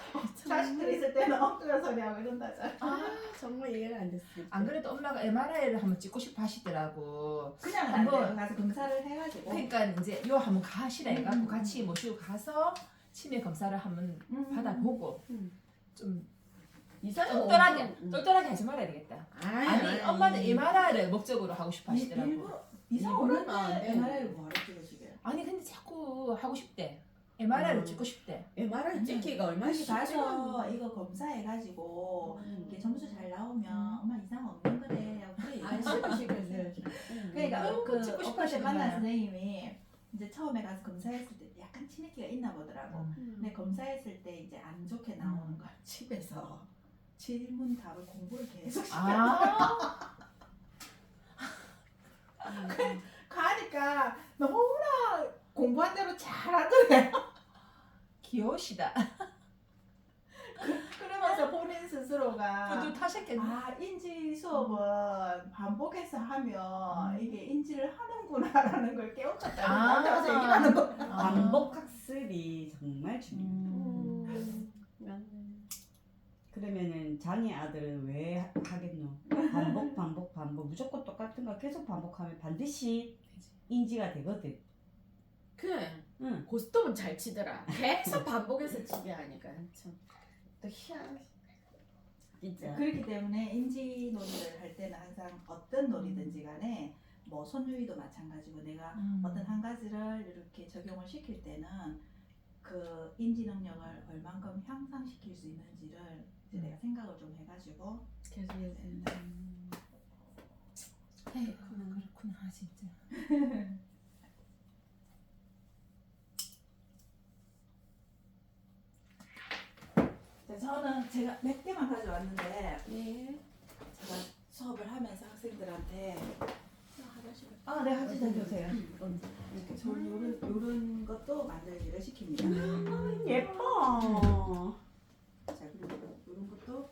[SPEAKER 1] 자식들 있을 때는 엉뚱한 소리 하고 이런다잖아.
[SPEAKER 3] 아 정말 이해가 안 됐어요.
[SPEAKER 2] 안 그래도 엄마가 MRI를 한번 찍고 싶어 하시더라고.
[SPEAKER 1] 그냥 안
[SPEAKER 2] 한번-
[SPEAKER 1] 돼요. 가서 검사를 해가지고.
[SPEAKER 2] 그러니까 이제 요 한번 가시라 해갖고 같이 모시고 가서 치매 검사를 한번 받아보고 좀
[SPEAKER 3] 이사는
[SPEAKER 2] 똘똘하게 하지 말아야 되겠다. 아니 엄마는 MRI를 목적으로 하고 싶어 하시더라고.
[SPEAKER 1] 일부러 이상
[SPEAKER 3] 일부러는
[SPEAKER 1] 없는데
[SPEAKER 3] 안 돼.
[SPEAKER 1] MRI를 뭐하러 찍으시게요?
[SPEAKER 2] 아니 근데 자꾸 하고 싶대. MRI를 찍고 싶대.
[SPEAKER 3] MRI 찍기가 얼마나
[SPEAKER 1] 다시
[SPEAKER 3] 쉽지
[SPEAKER 1] 가서 이거 검사해가지고 이게 점수 잘 나오면 엄마 이상 없는 거래 하고 그래
[SPEAKER 3] 안
[SPEAKER 1] 얘기하시고.
[SPEAKER 3] 시켜줘야지.
[SPEAKER 1] 그러니까
[SPEAKER 2] 너무
[SPEAKER 1] 그
[SPEAKER 2] 찍고 싶어
[SPEAKER 1] 오빠 때
[SPEAKER 2] 하시는
[SPEAKER 1] 만난
[SPEAKER 2] 거야.
[SPEAKER 1] 선생님이 이제 처음에 가서 검사했을 때 약간 치매기가 있나 보더라고.
[SPEAKER 3] 음.
[SPEAKER 1] 근데 검사했을 때 이제 안 좋게 나오는 걸 집에서 질문 답을 공부를 계속 시켜.
[SPEAKER 2] 아,
[SPEAKER 1] 가니까 너무나 공부한 대로 잘하더래.
[SPEAKER 2] 귀여우시다.
[SPEAKER 1] 그러면서 본인 스스로가
[SPEAKER 2] 뿌듯하셨겠네.
[SPEAKER 1] 아 인지 수업은 반복해서 하면 이게 인지를 하는구나라는 걸 깨우쳤다고
[SPEAKER 2] 아.
[SPEAKER 1] 나한테 와서 얘기하는 거.
[SPEAKER 4] 반복 학습이 정말 중요해요.
[SPEAKER 3] 맞네.
[SPEAKER 4] 그러면은 자네 아들은 왜 하겠노? 반복 무조건 똑같은 거 계속 반복하면 반드시 인지가 되거든.
[SPEAKER 3] 그래.
[SPEAKER 4] 응.
[SPEAKER 3] 고스톱은 잘 치더라. 계속 반복해서 치게 하니까 참. 또 희한해. 진짜.
[SPEAKER 1] 그렇기 때문에 인지 놀이를 할 때는 항상 어떤 놀이든지 간에 뭐 손유희도 마찬가지고 내가 어떤 한 가지를 이렇게 적용을 시킬 때는 그 인지 능력을 얼만큼 향상시킬 수 있는지를 이제 내가 생각을 좀 해가지고
[SPEAKER 3] 계속 해야 된다.
[SPEAKER 2] 그렇구나 진짜.
[SPEAKER 1] 저는 제가 몇 개만 가져왔는데
[SPEAKER 3] 네.
[SPEAKER 1] 제가 수업을 하면서 학생들한테
[SPEAKER 3] 하나씩.
[SPEAKER 1] 네 하시다 주세요.
[SPEAKER 3] 음.
[SPEAKER 1] 이렇게 저는 요런 것도 만들기를 시킵니다.
[SPEAKER 4] 예뻐.
[SPEAKER 1] 자 그리고 요런 것도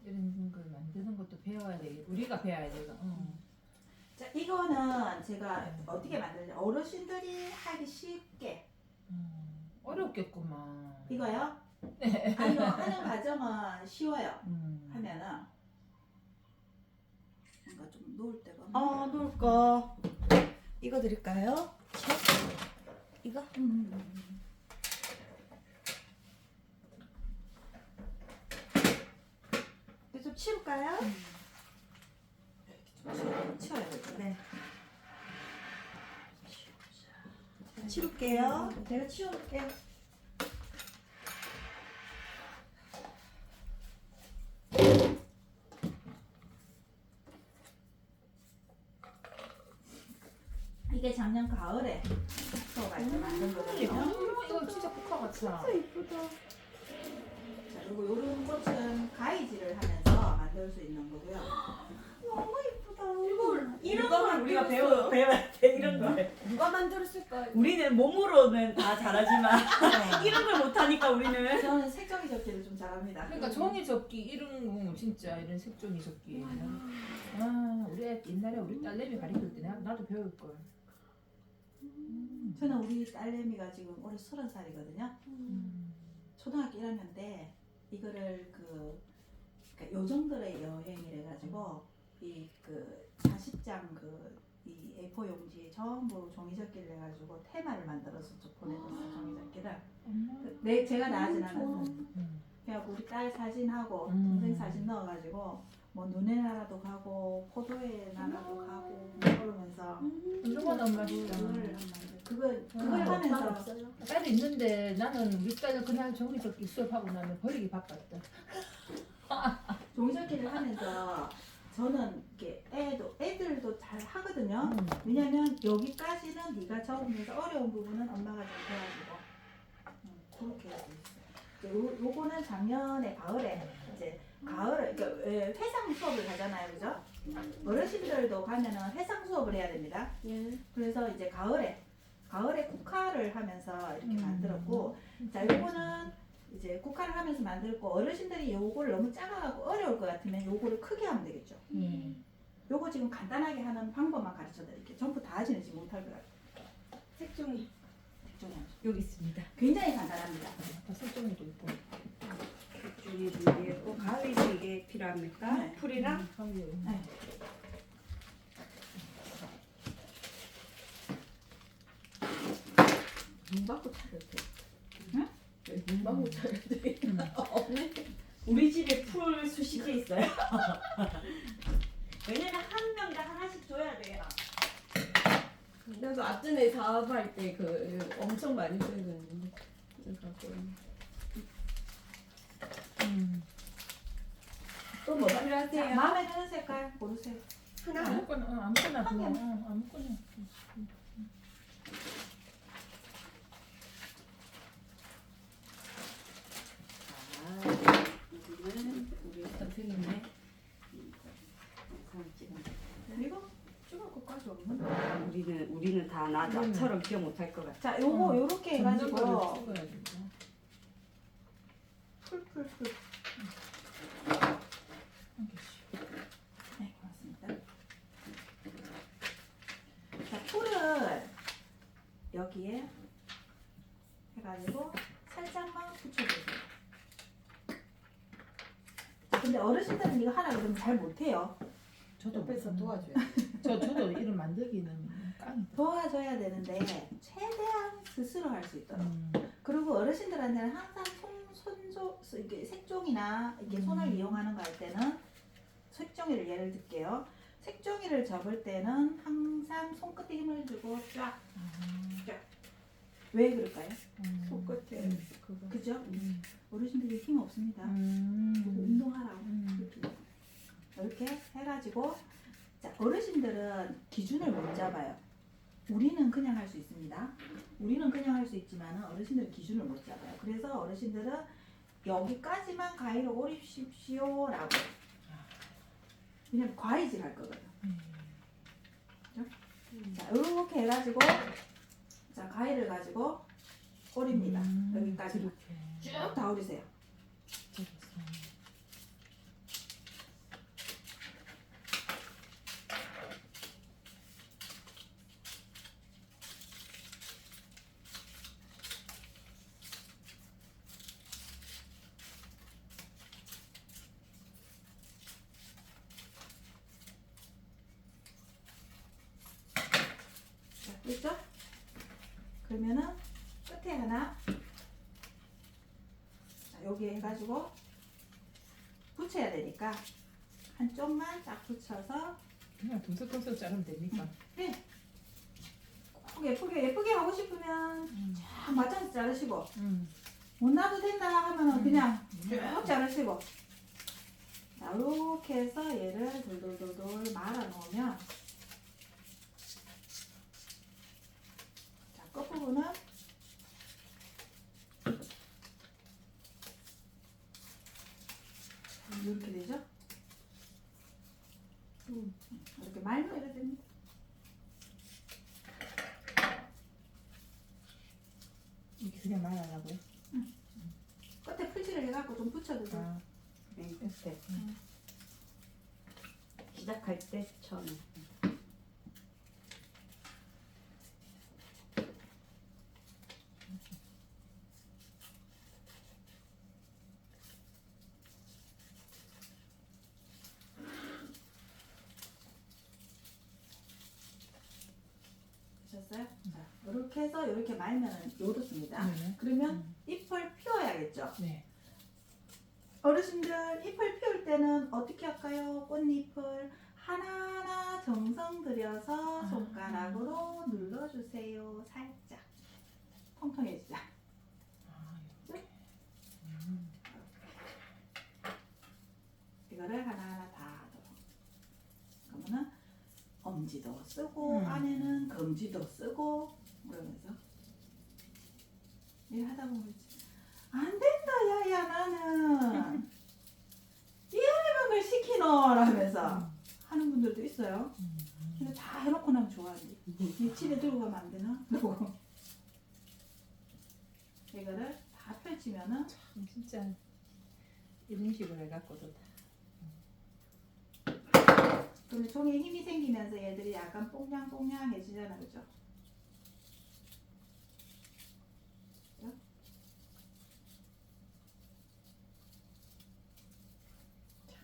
[SPEAKER 2] 이런 걸 만드는 것도 배워야 돼. 우리가 배워야 돼.
[SPEAKER 1] 자 이거는 제가 어떻게 만들지 어르신들이 하기 쉽게
[SPEAKER 2] 어렵겠구만.
[SPEAKER 1] 이거요? 아니요 하는 과정은 쉬워요. 하면은 뭔가 좀 놓을 때가
[SPEAKER 4] 놓을 거. 이거 드릴까요? 이거?
[SPEAKER 1] 이거 좀 치울까요? 좀 치워야 되죠.
[SPEAKER 4] 네. 치울게요.
[SPEAKER 1] 제가 치워볼게요. 이게 작년 가을에 수업할 때 만든 거거든요.
[SPEAKER 2] 이거 진짜 국화 같아.
[SPEAKER 3] 이쁘다.
[SPEAKER 1] 자, 그리고 이런 꽃은 가위질을 하면서 만들 수 있는 거고요. 너무 이쁘다.
[SPEAKER 4] 이런 걸 우리가 배워야 돼. 이런 걸.
[SPEAKER 3] 누가 만들었을까?
[SPEAKER 4] 우리는 몸으로는 다 잘하지만 이런 걸 못하니까 우리는.
[SPEAKER 1] 저는 색종이 접기를 좀 잘합니다.
[SPEAKER 2] 그러니까 종이 접기 이런 거 진짜 이런 색종이 접기. 우리 옛날에 우리 딸내미 가르칠 때 나도 배울 걸.
[SPEAKER 1] 저는 우리 딸내미가 지금 올해 30살이거든요. 초등학교 1학년 때 이거를 그러니까 요정들의 여행이래 가지고 이 그 40장 이 A4 용지에 전부 종이접기를 해가지고 테마를 만들어서 좀 보내줬어요. 종이접기를. 제가 나가진 않았어요. 그래갖고 우리 딸 사진하고 동생 사진 넣어가지고 뭐 눈의 나라도 가고 포도의 나라도 가고 뭐 그러면서
[SPEAKER 2] 이거 너무 맛있다.
[SPEAKER 1] 그걸 하면서
[SPEAKER 2] 딸이 있는데 나는 우리 딸을 그냥 종이 접기 수업하고 나면 버리기 바빴다.
[SPEAKER 1] 종이접기를 하면서 저는 이렇게 애들도 잘 하거든요.
[SPEAKER 2] 음.
[SPEAKER 1] 왜냐면 여기까지는 네가 적으면서 어려운 부분은 엄마가 좀 도와주고 그렇게 하고 있어요. 요거는 작년에 가을에 이제 가을 그러니까 회상 수업을 하잖아요, 그죠? 어르신들도 가면은 회상 수업을 해야 됩니다.
[SPEAKER 3] 예.
[SPEAKER 1] 그래서 이제 가을에 국화를 하면서 이렇게 만들었고, 자 요거는 이제 국화를 하면서 만들고 어르신들이 요거를 너무 작아가고 어려울 것 같으면 요거를 크게 하면 되겠죠. 요거 지금 간단하게 하는 방법만 가르쳐 드릴게요. 전부 다 하지는 지금 못할 것 같아요.
[SPEAKER 3] 색종이
[SPEAKER 1] 색종이 하죠.
[SPEAKER 4] 여기 있습니다.
[SPEAKER 1] 굉장히 간단합니다.
[SPEAKER 2] 설정이도 있고.
[SPEAKER 4] 색종이 준비했고 가위도 이게 필요합니까?
[SPEAKER 1] 네.
[SPEAKER 4] 풀이랑
[SPEAKER 1] 네.
[SPEAKER 3] 문방구 차려도 돼.
[SPEAKER 1] 응?
[SPEAKER 3] 문방구 차려도 돼. 없네.
[SPEAKER 4] 우리 집에 풀 수십 개 있어요. 왜냐면 한 명당 하나씩 줘야 돼요.
[SPEAKER 3] 그래서 아침에 사업할 때 그 엄청 많이 쓰는데 갖고 또뭐
[SPEAKER 1] 자,
[SPEAKER 3] 필요하세요?
[SPEAKER 1] 마음에 드는 색깔 고르세요.
[SPEAKER 3] 하나?
[SPEAKER 2] 아무거나 아무거나
[SPEAKER 1] 한
[SPEAKER 2] 그냥
[SPEAKER 1] 개만.
[SPEAKER 2] 아무거나.
[SPEAKER 4] 여기는 우리 선생님의 영상 찍은
[SPEAKER 1] 이거 찍을 것까지 없는데.
[SPEAKER 4] 우리는 다 나처럼 기억 못할 것 같아.
[SPEAKER 1] 자 요거 요렇게 해가지고
[SPEAKER 2] 찍어야 된다.
[SPEAKER 1] 풀.
[SPEAKER 2] 한 개씩.
[SPEAKER 1] 네, 고맙습니다. 자, 풀을 여기에 해가지고 살짝만 붙여주세요. 자, 근데 어르신들은 이거 하라 그러면 잘 못해요.
[SPEAKER 2] 저도
[SPEAKER 3] 옆에서 도와줘요.
[SPEAKER 2] 저도 이런 만들기는 깡이다.
[SPEAKER 1] 도와줘야 되는데 최대한 스스로 할 수 있도록.
[SPEAKER 2] 음.
[SPEAKER 1] 그리고 어르신들한테는 항상 이게 색종이나 이게 손을 이용하는 거 할 때는 색종이를 예를 들게요. 색종이를 접을 때는 항상 손끝에 힘을 주고 쫙. 왜 그럴까요?
[SPEAKER 3] 손끝에 그거.
[SPEAKER 1] 그죠? 어르신들이 힘 없습니다. 운동하라고. 이렇게 해가지고 자, 어르신들은 기준을 못 잡아요. 우리는 그냥 할 수 있습니다. 우리는 그냥 할 수 있지만 어르신들은 기준을 못 잡아요. 그래서 어르신들은 여기까지만 가위로 오립십시오라고. 왜냐면 과위질 할 거거든. 자, 이렇게 해가지고 자, 가위를 가지고 오립니다. 여기까지
[SPEAKER 2] 이렇게.
[SPEAKER 1] 쭉 다 오리세요. 자, 됐죠? 그러면은 끝에 하나 자, 여기 해가지고 붙여야 되니까 한쪽만 딱 붙여서
[SPEAKER 2] 그냥 동서동서 자르면 되니까.
[SPEAKER 1] 꼭 예쁘게 하고 싶으면 쫙 맞춰서 자르시고
[SPEAKER 2] 음.
[SPEAKER 1] 못 놔도 된다 하면은 그냥 쭉 자르시고 자, 이렇게 해서 얘를 돌돌돌돌 말아 놓으면 자, 끝부분은 이렇게 되죠? 이렇게 말면 이렇게 됩니다.
[SPEAKER 2] 이렇게 그냥 말하라고요?
[SPEAKER 1] 끝에 풀칠을 해갖고 좀 붙여주세요.
[SPEAKER 2] 아,
[SPEAKER 4] 맨 끝에 시작할 때 처음에
[SPEAKER 1] 되셨어요? 자, 이렇게 해서 이렇게 말면은 요렇습니다.
[SPEAKER 2] 네.
[SPEAKER 1] 그러면 잎을 피워야겠죠?
[SPEAKER 2] 네.
[SPEAKER 1] 어르신들 잎을 피울 때는 어떻게 할까요? 꽃잎을 하나하나 정성 들여서 손가락으로 눌러주세요. 살짝 통통해지죠?
[SPEAKER 2] 아,
[SPEAKER 1] 이거를 하나하나 다 하도록. 엄지도 쓰고 안에는 검지도 쓰고 그러면서 일 하다 보면 안 된다 야야 나는 이해를 걸 시키노라면서 하는 분들도 있어요. 근데 다 해놓고 나면 좋아하지. 이 집에 들고 가면 안 되나? 그러고 이거를 다 펼치면은
[SPEAKER 2] 진짜 이런 식으로 해갖고도 다.
[SPEAKER 1] 그러면 종이에 힘이 생기면서 얘들이 약간 뽕냥뽕냥해지잖아, 그죠? 그죠? 자,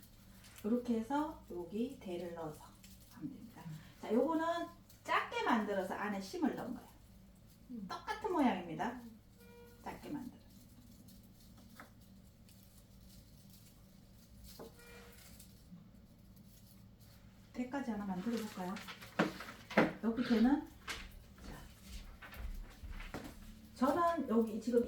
[SPEAKER 1] 이렇게 해서 여기 대를 넣어서 하면 됩니다. 자, 요거는 작게 만들어서 안에 심을 넣은 거예요. 똑같은 모양입니다. 작게 만들어. 대까지 하나 만들어 볼까요? 여기 대는 저는 여기 지금